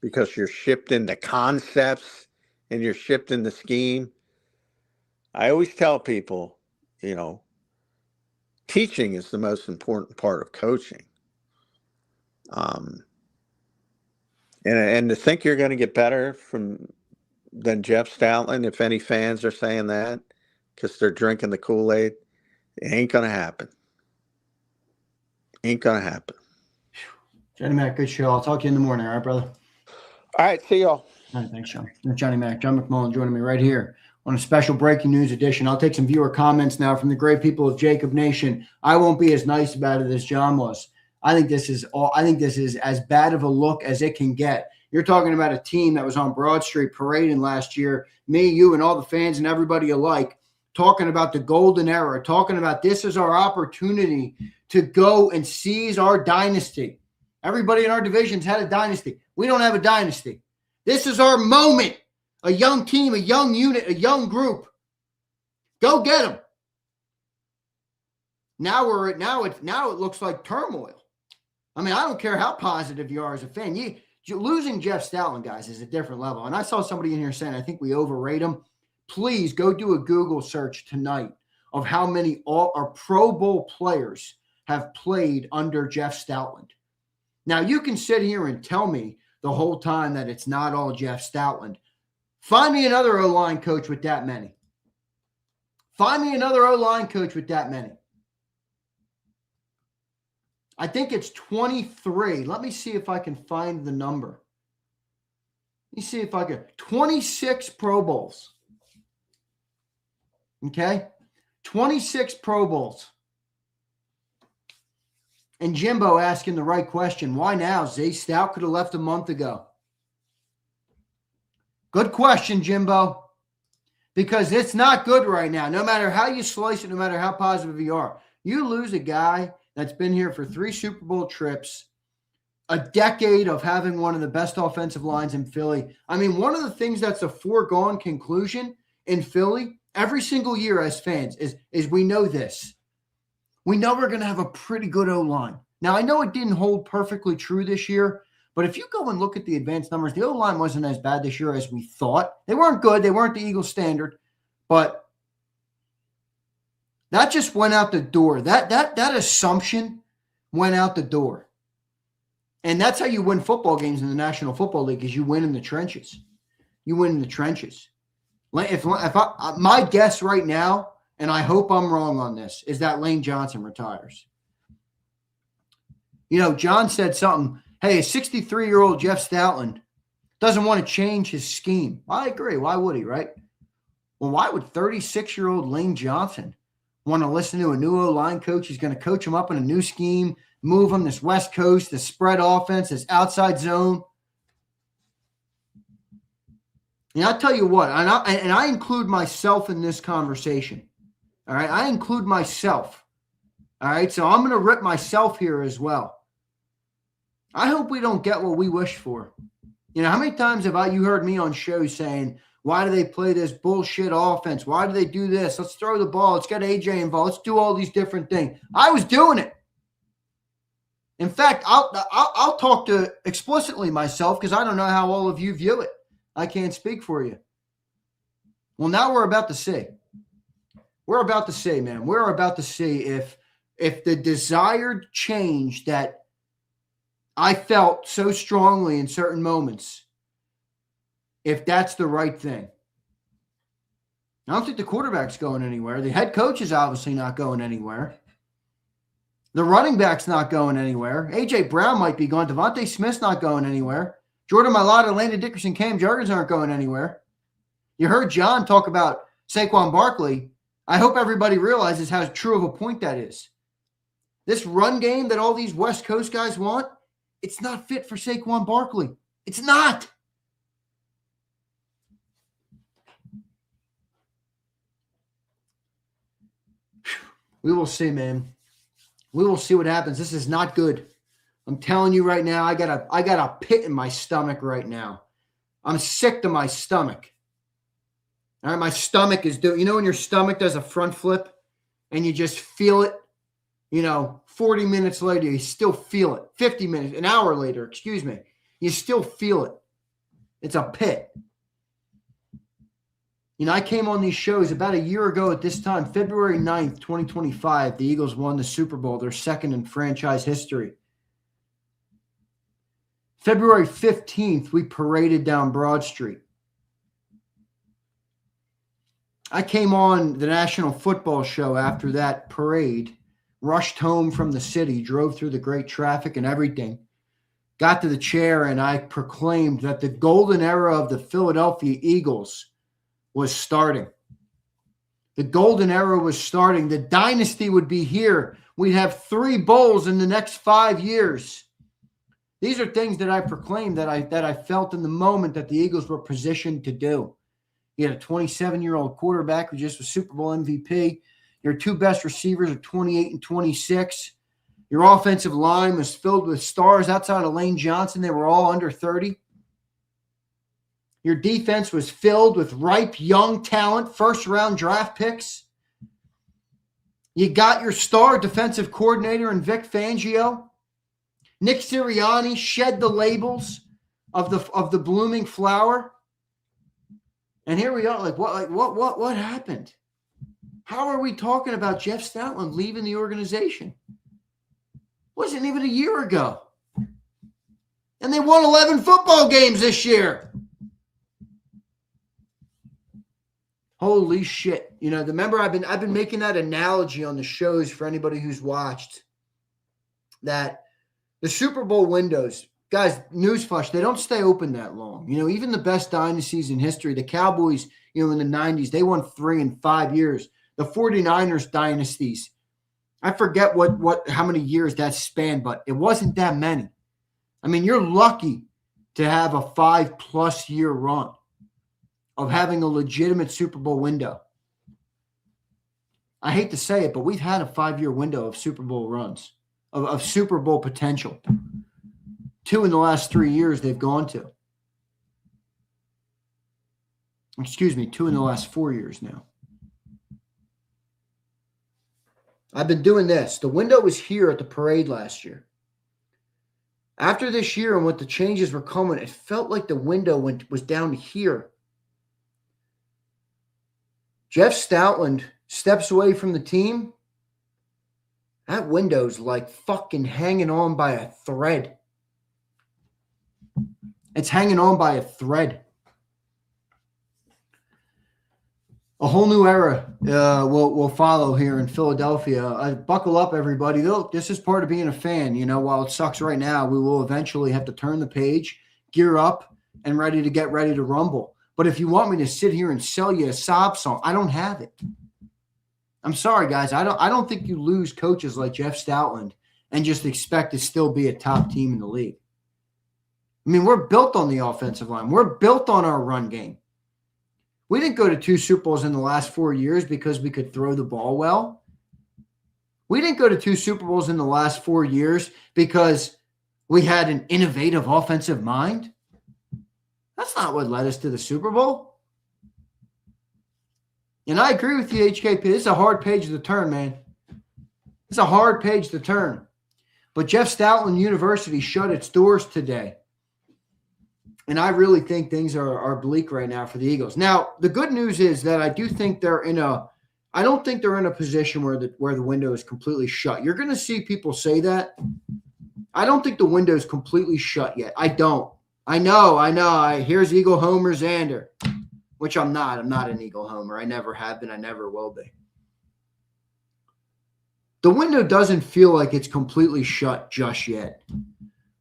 because you're shipped into concepts and you're shipped in the scheme. I always tell people, teaching is the most important part of coaching. And to think you're going to get better than Jeff Stoutland, if any fans are saying that, because they're drinking the Kool-Aid, it ain't going to happen. Ain't going to happen. Johnny Mac, good show. I'll talk to you in the morning. All right, brother? All right, see y'all. All right, thanks, Sean. Johnny Mac, John McMullen joining me right here on a special breaking news edition. I'll take some viewer comments now from the great people of JAKIB Nation. I won't be as nice about it as John was. I think this is as bad of a look as it can get. You're talking about a team that was on Broad Street parading last year, me, you, and all the fans and everybody alike, talking about the golden era, talking about this is our opportunity to go and seize our dynasty. Everybody in our divisions had a dynasty. We don't have a dynasty. This is our moment. A young team, a young unit, a young group. Go get them. Now it looks like turmoil. I mean, I don't care how positive you are as a fan. Losing Jeff Stoutland, guys, is a different level. And I saw somebody in here saying, I think we overrate him. Please go do a Google search tonight of how many our Pro Bowl players have played under Jeff Stoutland. Now, you can sit here and tell me the whole time that it's not all Jeff Stoutland. Find me another O-line coach with that many. Find me another O-line coach with that many. I think it's 23. Let me see if I can find the number. Let me see if I can. 26 Pro Bowls. Okay? 26 Pro Bowls. And Jimbo asking the right question. Why now? Zay Stout could have left a month ago. Good question, Jimbo. Because it's not good right now. No matter how you slice it, no matter how positive you are. You lose a guy that's been here for 3 Super Bowl trips, a decade of having one of the best offensive lines in Philly. I mean, one of the things that's a foregone conclusion in Philly every single year as fans is we know this. We know we're going to have a pretty good O-line. Now, I know it didn't hold perfectly true this year, but if you go and look at the advanced numbers, the O-line wasn't as bad this year as we thought. They weren't good. They weren't the Eagles standard, but that just went out the door. That assumption went out the door. And that's how you win football games in the National Football League is you win in the trenches. You win in the trenches. My guess right now, and I hope I'm wrong on this, is that Lane Johnson retires. You know, John said something, hey, a 63-year-old Jeff Stoutland doesn't want to change his scheme. I agree. Why would he, right? Well, why would 36-year-old Lane Johnson want to listen to a new O-line coach? He's going to coach him up in a new scheme, move him this West Coast, this spread offense, this outside zone. And I'll tell you what, and I include myself in this conversation. All right, I include myself. All right, so I'm going to rip myself here as well. I hope we don't get what we wish for. You know, how many times have you heard me on shows saying, why do they play this bullshit offense? Why do they do this? Let's throw the ball. Let's get AJ involved. Let's do all these different things. I was doing it. In fact, I'll talk to explicitly myself because I don't know how all of you view it. I can't speak for you. Well, now we're about to see. We're about to see, man. We're about to see if the desired change that I felt so strongly in certain moments, if that's the right thing. I don't think the quarterback's going anywhere. The head coach is obviously not going anywhere. The running back's not going anywhere. A.J. Brown might be gone. Devontae Smith's not going anywhere. Jordan Mailata, Landon Dickerson, Cam Jurgens aren't going anywhere. You heard John talk about Saquon Barkley. I hope everybody realizes how true of a point that is. This run game that all these West Coast guys want, it's not fit for Saquon Barkley. It's not. We will see, man. We will see what happens. This is not good. I'm telling you right now, I got a pit in my stomach right now. I'm sick to my stomach. All right, my stomach is doing, you know when your stomach does a front flip and you just feel it, 40 minutes later, you still feel it. 50 minutes, an hour later, you still feel it. It's a pit. I came on these shows about a year ago at this time, February 9th, 2025. The Eagles won the Super Bowl, their second in franchise history. February 15th, we paraded down Broad Street. I came on the National Football Show after that parade, rushed home from the city, drove through the great traffic and everything, got to the chair, and I proclaimed that the golden era of the Philadelphia Eagles was starting. The golden era was starting. The dynasty would be here. We'd have 3 bowls in the next 5 years. These are things that I proclaimed, that I felt in the moment that the Eagles were positioned to do. You had a 27-year-old quarterback who just was Super Bowl MVP. Your 2 best receivers are 28 and 26. Your offensive line was filled with stars outside of Lane Johnson. They were all under 30. Your defense was filled with ripe, young talent, first-round draft picks. You got your star defensive coordinator in Vic Fangio. Nick Sirianni shed the labels of the blooming flower. And here we are, what happened? How are we talking about Jeff Stoutland leaving the organization? Wasn't even a year ago. And they won 11 football games this year. Holy shit. You know, remember I've been making that analogy on the shows for anybody who's watched, that the Super Bowl windows, guys, newsflash, they don't stay open that long. You know, even the best dynasties in history, the Cowboys, you know, in the 90s, they won 3 in 5 years. The 49ers dynasties, I forget how many years that spanned, but it wasn't that many. I mean, you're lucky to have a 5+ year run of having a legitimate Super Bowl window. I hate to say it, but we've had a 5-year window of Super Bowl runs, of Super Bowl potential. 2 in the last 3 years they've gone to. Excuse me, 2 in the last 4 years now. I've been doing this. The window was here at the parade last year. After this year and what the changes were coming, it felt like the window was down here. Jeff Stoutland steps away from the team. That window's like fucking hanging on by a thread. It's hanging on by a thread. A whole new era will follow here in Philadelphia. Buckle up, everybody. Look, this is part of being a fan. You know, while it sucks right now, we will eventually have to turn the page, gear up, and get ready to rumble. But if you want me to sit here and sell you a sob song, I don't have it. I'm sorry, guys. I don't think you lose coaches like Jeff Stoutland and just expect to still be a top team in the league. I mean, we're built on the offensive line. We're built on our run game. We didn't go to 2 Super Bowls in the last 4 years because we could throw the ball well. We didn't go to 2 Super Bowls in the last 4 years because we had an innovative offensive mind. That's not what led us to the Super Bowl. And I agree with you, HKP. This is a hard page to turn, man. It's a hard page to turn. But Jeff Stoutland University shut its doors today. And I really think things are bleak right now for the Eagles. Now, the good news is that I do think I don't think they're in a position where the window is completely shut. You're going to see people say that. I don't think the window is completely shut yet. I don't. I know. Here's Eagle Homer Xander, which I'm not. I'm not an Eagle Homer. I never have been. I never will be. The window doesn't feel like it's completely shut just yet.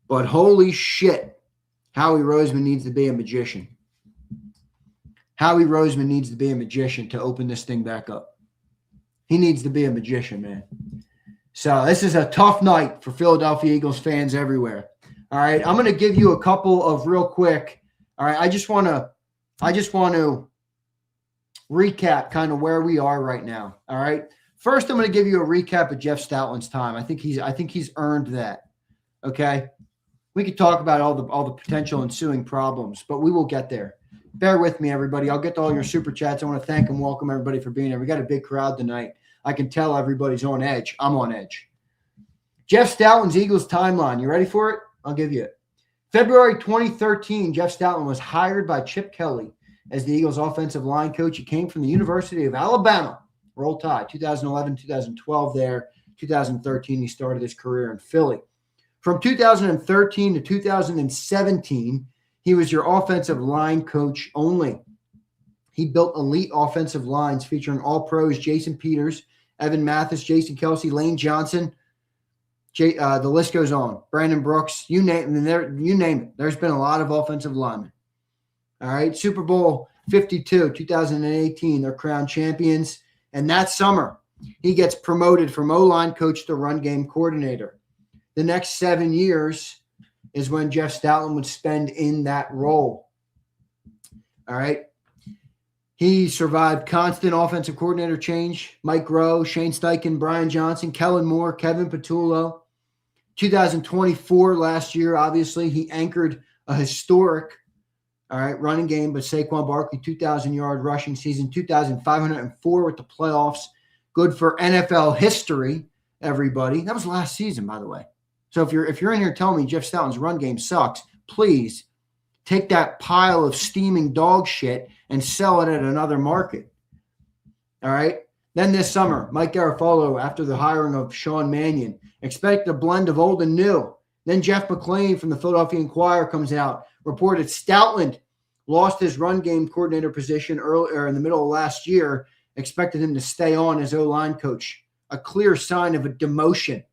But holy shit. Howie Roseman needs to be a magician. Howie Roseman needs to be a magician to open this thing back up. He needs to be a magician, man. So this is a tough night for Philadelphia Eagles fans everywhere. All right, I'm going to give you a couple of real quick. All right, I just want to recap kind of where we are right now. All right. First, I'm going to give you a recap of Jeff Stoutland's time. I think he's earned that. Okay. We could talk about all the potential ensuing problems, but we will get there. Bear with me, everybody. I'll get to all your super chats. I want to thank and welcome everybody for being here. We got a big crowd tonight. I can tell everybody's on edge. I'm on edge. Jeff Stoutland's Eagles timeline. You ready for it? I'll give you it. February 2013, Jeff Stoutland was hired by Chip Kelly as the Eagles offensive line coach. He came from the University of Alabama. Roll Tide. 2011, 2012 there. 2013, he started his career in Philly. From 2013 to 2017, he was your offensive line coach only. He built elite offensive lines featuring all-pros Jason Peters, Evan Mathis, Jason Kelsey, Lane Johnson. The list goes on. Brandon Brooks, you name it. There's been a lot of offensive linemen. All right, Super Bowl 52, 2018, they're crowned champions. And that summer, he gets promoted from O-line coach to run game coordinator. The next 7 years is when Jeff Stoutland would spend in that role. All right. He survived constant offensive coordinator change. Mike Rowe, Shane Steichen, Brian Johnson, Kellen Moore, Kevin Patullo. 2024, last year, obviously, he anchored a historic running game, but Saquon Barkley, 2,000-yard rushing season, 2,504 with the playoffs. Good for NFL history, everybody. That was last season, by the way. So if you're in here telling me Jeff Stoutland's run game sucks, please take that pile of steaming dog shit and sell it at another market. All right? Then this summer, Mike Garafolo, after the hiring of Sean Mannion, expect a blend of old and new. Then Jeff McClain from the Philadelphia Inquirer comes out, reported Stoutland lost his run game coordinator position earlier in the middle of last year, expected him to stay on as O-line coach. A clear sign of a demotion.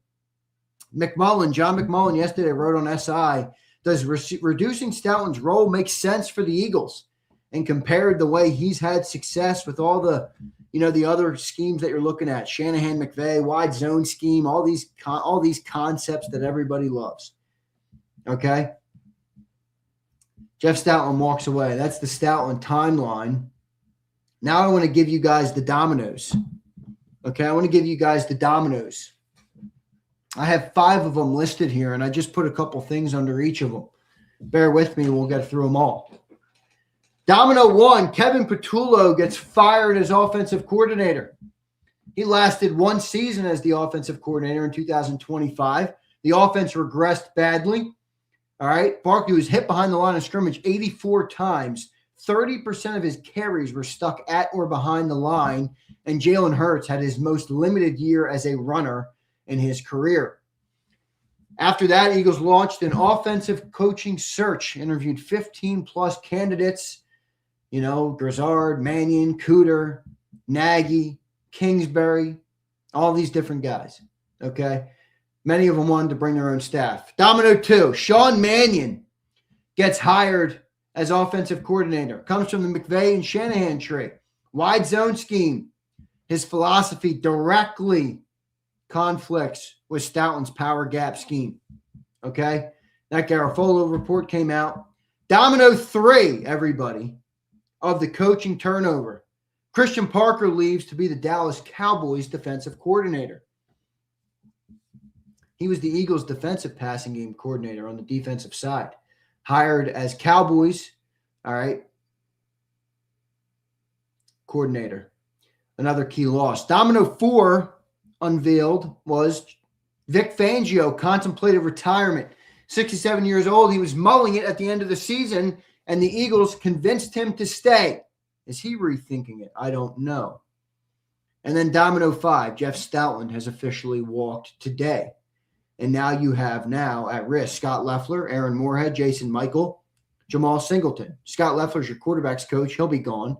John McMullen yesterday wrote on SI, does reducing Stoutland's role make sense for the Eagles? And compared the way he's had success with all the other schemes that you're looking at, Shanahan, McVay, wide zone scheme, all these concepts that everybody loves. Okay? Jeff Stoutland walks away. That's the Stoutland timeline. Now I want to give you guys the dominoes. Okay? I want to give you guys the dominoes. I have 5 of them listed here, and I just put a couple things under each of them. Bear with me, we'll get through them all. Domino 1, Kevin Patullo gets fired as offensive coordinator. He lasted 1 season as the offensive coordinator in 2025. The offense regressed badly. All right. Barkley was hit behind the line of scrimmage 84 times. 30% of his carries were stuck at or behind the line. And Jalen Hurts had his most limited year as a runner in his career. After that, Eagles launched an offensive coaching search, interviewed 15-plus candidates, Grizzard, Mannion, Cooter, Nagy, Kingsbury, all these different guys, okay? Many of them wanted to bring their own staff. Domino 2, Sean Mannion gets hired as offensive coordinator. Comes from the McVay and Shanahan tree. Wide zone scheme. His philosophy directly conflicts with Stoutland's power gap scheme, okay? That Garafolo report came out. Domino 3, everybody, of the coaching turnover. Christian Parker leaves to be the Dallas Cowboys defensive coordinator. He was the Eagles' defensive passing game coordinator on the defensive side. Hired as Cowboys, coordinator. Another key loss. Domino 4 unveiled was Vic Fangio contemplated retirement. 67 years old. He was mulling it at the end of the season, and the Eagles convinced him to stay. Is he rethinking it? I don't know. And then Domino 5, Jeff Stoutland has officially walked today. And now you have at risk Scott Loeffler, Aaron Moorhead, Jason Michael, Jamal Singleton. Scott Loeffler's your quarterback's coach. He'll be gone.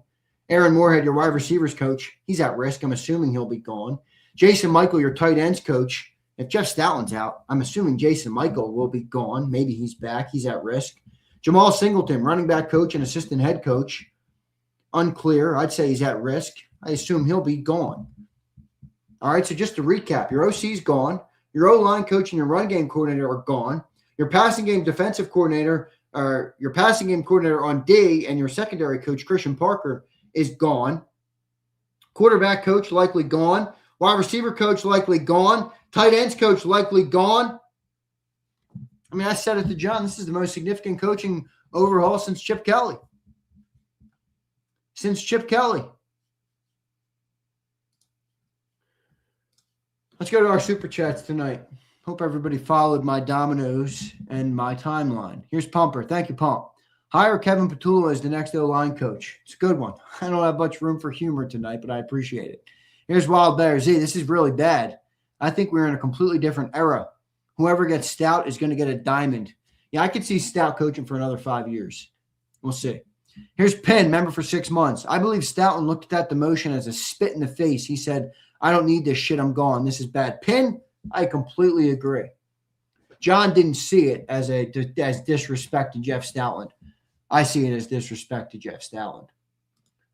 Aaron Moorhead, your wide receivers coach. He's at risk. I'm assuming he'll be gone. Jason Michael, your tight ends coach. If Jeff Stoutland's out, I'm assuming Jason Michael will be gone. Maybe he's back. He's at risk. Jamal Singleton, running back coach and assistant head coach. Unclear. I'd say he's at risk. I assume he'll be gone. All right, so just to recap, your OC's gone. Your O-line coach and your run game coordinator are gone. Your passing game defensive coordinator, or your passing game coordinator on D, and your secondary coach, Christian Parker, is gone. Quarterback coach likely gone. Wide receiver coach likely gone. Tight ends coach likely gone. I mean, I said it to John. This is the most significant coaching overhaul since Chip Kelly. Let's go to our super chats tonight. Hope everybody followed my dominoes and my timeline. Here's Pumper. Thank you, Pump. Hire Kevin Patullo as the next O-line coach. It's a good one. I don't have much room for humor tonight, but I appreciate it. Here's Wild Bear Z. This is really bad. I think we're in a completely different era. Whoever gets Stout is going to get a diamond. Yeah, I could see Stout coaching for another 5 years. We'll see. Here's Penn, member for 6 months. I believe Stoutland looked at that demotion as a spit in the face. He said, I don't need this shit. I'm gone. This is bad. Penn, I completely agree. John didn't see it as disrespect to Jeff Stoutland. I see it as disrespect to Jeff Stoutland.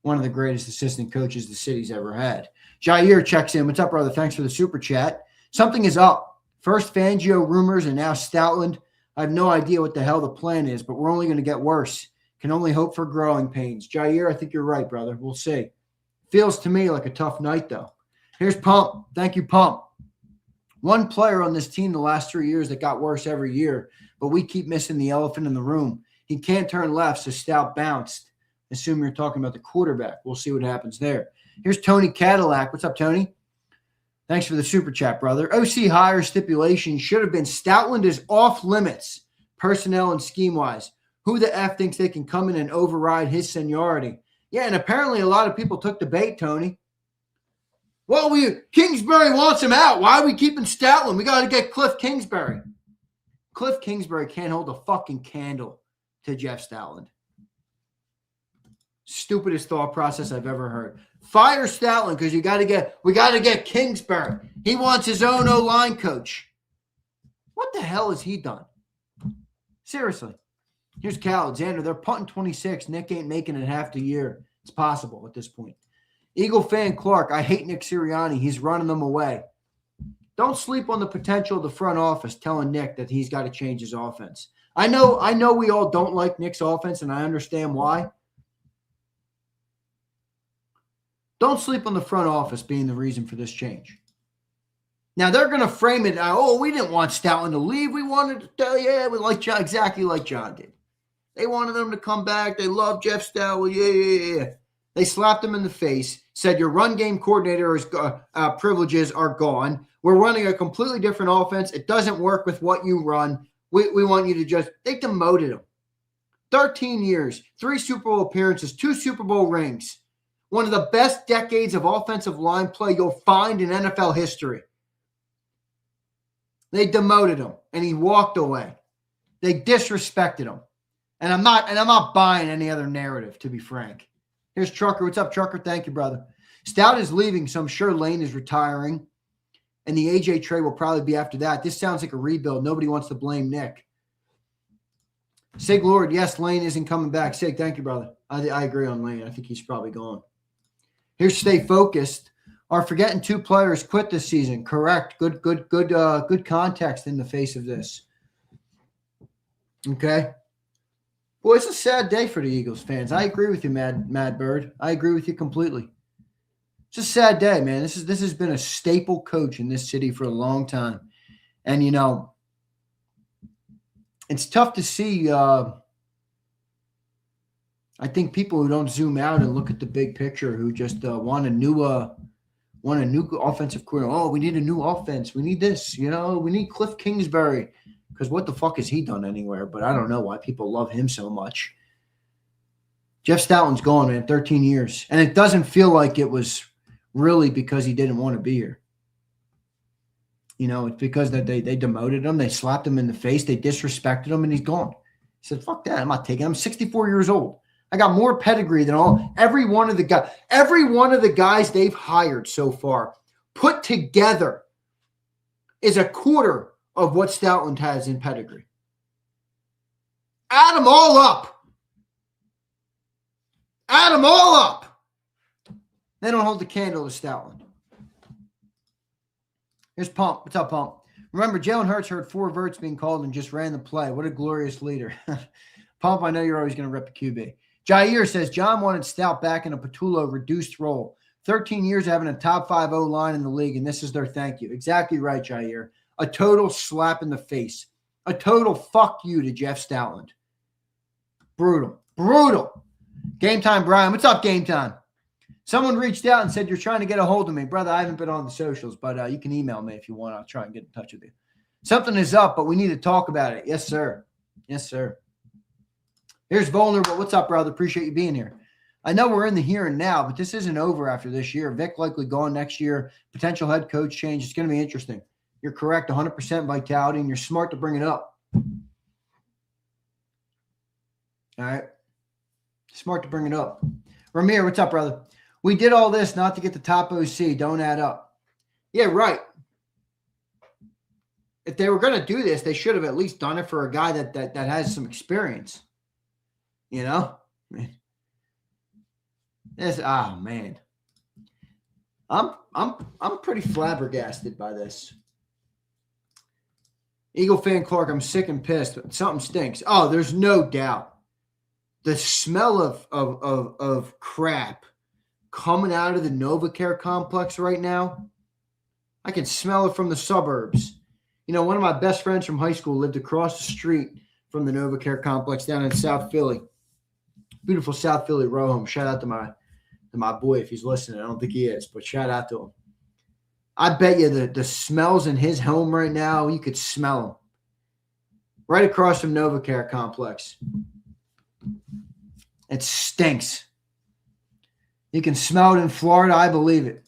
One of the greatest assistant coaches the city's ever had. Jair checks in. What's up, brother? Thanks for the super chat. Something is up. First Fangio rumors and now Stoutland. I have no idea what the hell the plan is, but we're only going to get worse. Can only hope for growing pains. Jair, I think you're right, brother. We'll see. Feels to me like a tough night, though. Here's Pump. Thank you, Pump. One player on this team the last 3 years that got worse every year, but we keep missing the elephant in the room. He can't turn left, so Stout bounced. Assume you're talking about the quarterback. We'll see what happens there. Here's Tony Cadillac. What's up, Tony? Thanks for the super chat, brother. OC hire stipulation should have been Stoutland is off limits, personnel and scheme-wise. Who the F thinks they can come in and override his seniority? Yeah, and apparently a lot of people took the bait, Tony. Well, Kingsbury wants him out. Why are we keeping Stoutland? We got to get Cliff Kingsbury. Cliff Kingsbury can't hold a fucking candle to Jeff Stoutland. Stupidest thought process I've ever heard. Fire Stoutland because we got to get Kingsbury. He wants his own O-line coach. What the hell has he done? Seriously. Here's Cal Alexander. They're punting 26. Nick ain't making it half the year. It's possible at this point. Eagle fan Clark. I hate Nick Sirianni. He's running them away. Don't sleep on the potential of the front office telling Nick that he's got to change his offense. I know we all don't like Nick's offense, and I understand why. Don't sleep on the front office being the reason for this change. Now, they're going to frame it out. Oh, we didn't want Stoutland to leave. We wanted to tell you, we like John, exactly like John did. They wanted him to come back. They love Jeff Stoutland. Yeah. They slapped him in the face, said your run game coordinator privileges are gone. We're running a completely different offense. It doesn't work with what you run. We want you to just – they demoted him. 13 years, 3 Super Bowl appearances, 2 Super Bowl rings. One of the best decades of offensive line play you'll find in NFL history. They demoted him, and he walked away. They disrespected him. And I'm not buying any other narrative, to be frank. Here's Trucker. What's up, Trucker? Thank you, brother. Stout is leaving, so I'm sure Lane is retiring. And the AJ trade will probably be after that. This sounds like a rebuild. Nobody wants to blame Nick. Sig Lord, yes, Lane isn't coming back. Sig, thank you, brother. I agree on Lane. I think he's probably gone. Here's Stay Focused. Are forgetting 2 players quit this season. Correct. Good context in the face of this. Okay. Boy, it's a sad day for the Eagles fans. I agree with you, Mad Bird. I agree with you completely. It's a sad day, man. This has been a staple coach in this city for a long time. And, you know, it's tough to see I think people who don't zoom out and look at the big picture, who just want a new offensive coordinator. Oh, we need a new offense. We need this. You know, we need Cliff Kingsbury. Because what the fuck has he done anywhere? But I don't know why people love him so much. Jeff Stoutland's gone, man, 13 years. And it doesn't feel like it was really because he didn't want to be here. You know, it's because that they demoted him. They slapped him in the face. They disrespected him, and he's gone. He said, fuck that. I'm not taking it. I'm 64 years old. I got more pedigree than every one of the guys they've hired so far put together is a quarter of what Stoutland has in pedigree. Add them all up. Add them all up. They don't hold the candle to Stoutland. Here's Pump. What's up, Pump? Remember, Jalen Hurts heard 4 verts being called and just ran the play. What a glorious leader. Pump, I know you're always going to rip a QB. Jair says, John wanted Stout back in a Patullo reduced role. 13 years having a top 5 O-line in the league, and this is their thank you. Exactly right, Jair. A total slap in the face. A total fuck you to Jeff Stoutland. Brutal. Brutal. Game Time Brian. What's up, Game Time? Someone reached out and said, you're trying to get a hold of me. Brother, I haven't been on the socials, but you can email me if you want. I'll try and get in touch with you. Something is up, but we need to talk about it. Yes, sir. Yes, sir. Here's Vulnerable. What's up, brother? Appreciate you being here. I know we're in the here and now, but this isn't over after this year. Vic likely gone next year. Potential head coach change. It's going to be interesting. You're correct, 100% vitality, and you're smart to bring it up. All right? Smart to bring it up. Ramir, what's up, brother? We did all this not to get the top OC. Don't add up. Yeah, right. If they were going to do this, they should have at least done it for a guy that has some experience. You know? Man. I'm pretty flabbergasted by this. Eagle fan Clark, I'm sick and pissed. Something stinks. Oh, there's no doubt. The smell of crap coming out of the NovaCare complex right now, I can smell it from the suburbs. You know, one of my best friends from high school lived across the street from the NovaCare complex down in South Philly. Beautiful South Philly row home. Shout out to my boy if he's listening. I don't think he is, but shout out to him. I bet you the smells in his home right now, you could smell them. Right across from NovaCare complex. It stinks. You can smell it in Florida. I believe it.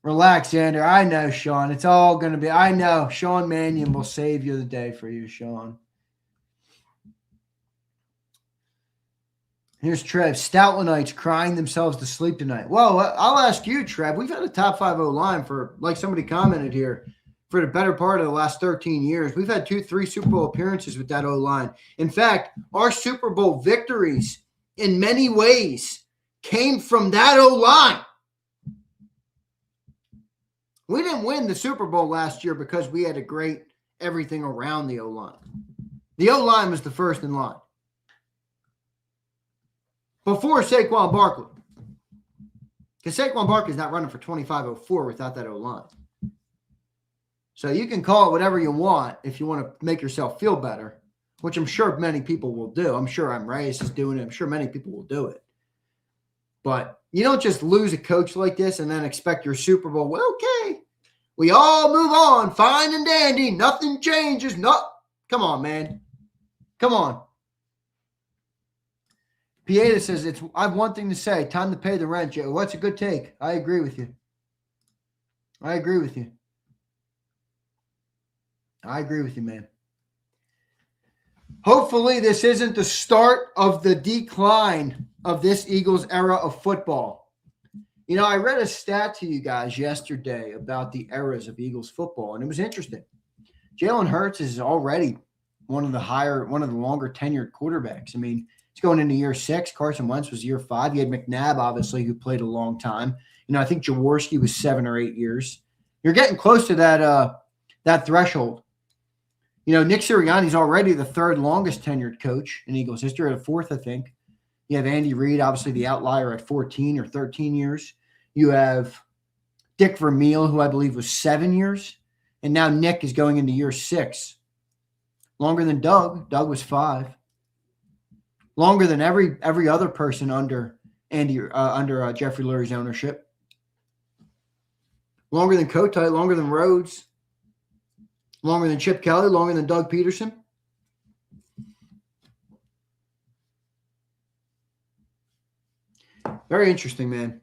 Relax, Xander. I know, Sean. It's all going to be. I know. Sean Mannion will save you the day for you, Sean. Here's Trev. Stoutlandites crying themselves to sleep tonight. Well, I'll ask you, Trev. We've had a top 5 O-line for, like somebody commented here, for the better part of the last 13 years. We've had 2-3 Super Bowl appearances with that O-line. In fact, our Super Bowl victories in many ways came from that O-line. We didn't win the Super Bowl last year because we had a great everything around the O-line. The O-line was the first in line. Before Saquon Barkley. Because Saquon Barkley's not running for 25-04 without that O-line. So you can call it whatever you want if you want to make yourself feel better, which I'm sure many people will do. I'm sure Reyes is doing it. I'm sure many people will do it. But you don't just lose a coach like this and then expect your Super Bowl. Well, okay, we all move on, fine and dandy. Nothing changes. Come on, man. Come on. Pieta says, I have one thing to say. Time to pay the rent, Joe. What's a good take? I agree with you. I agree with you, man. Hopefully this isn't the start of the decline of this Eagles era of football. You know, I read a stat to you guys yesterday about the eras of Eagles football, and it was interesting. Jalen Hurts is already one of the longer tenured quarterbacks. I mean, he's going into year 6. Carson Wentz was year 5. You had McNabb, obviously, who played a long time. You know, I think Jaworski was 7 or 8 years. You're getting close to that threshold. You know, Nick Sirianni's already the 3rd longest tenured coach in Eagles history, at a 4th, I think. You have Andy Reid, obviously the outlier, at 14 or 13 years. You have Dick Vermeil, who I believe was 7 years. And now Nick is going into year 6. Longer than Doug. Doug was 5. Longer than every other person under Jeffrey Lurie's ownership. Longer than Kotite, longer than Rhodes. Longer than Chip Kelly, longer than Doug Peterson. Very interesting, man.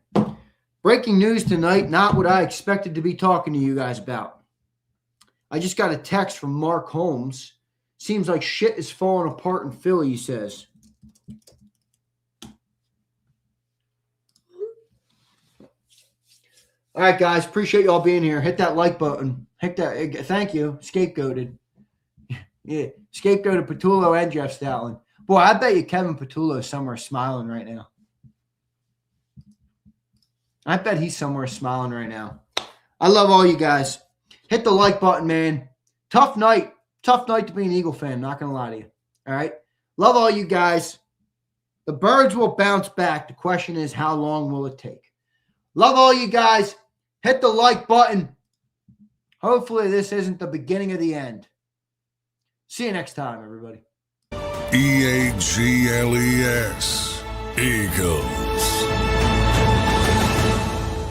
Breaking news tonight, not what I expected to be talking to you guys about. I just got a text from Mark Holmes. Seems like shit is falling apart in Philly, he says. All right, guys. Appreciate you all being here. Hit that like button. Thank you. Scapegoated. Yeah. Scapegoated Patullo and Jeff Stoutland. Boy, I bet you Kevin Patullo is somewhere smiling right now. I bet he's somewhere smiling right now. I love all you guys. Hit the like button, man. Tough night. Tough night to be an Eagle fan. Not going to lie to you. All right. Love all you guys. The Birds will bounce back. The question is, how long will it take? Love all you guys. Hit the like button. Hopefully this isn't the beginning of the end. See you next time, everybody. EAGLES. Eagle.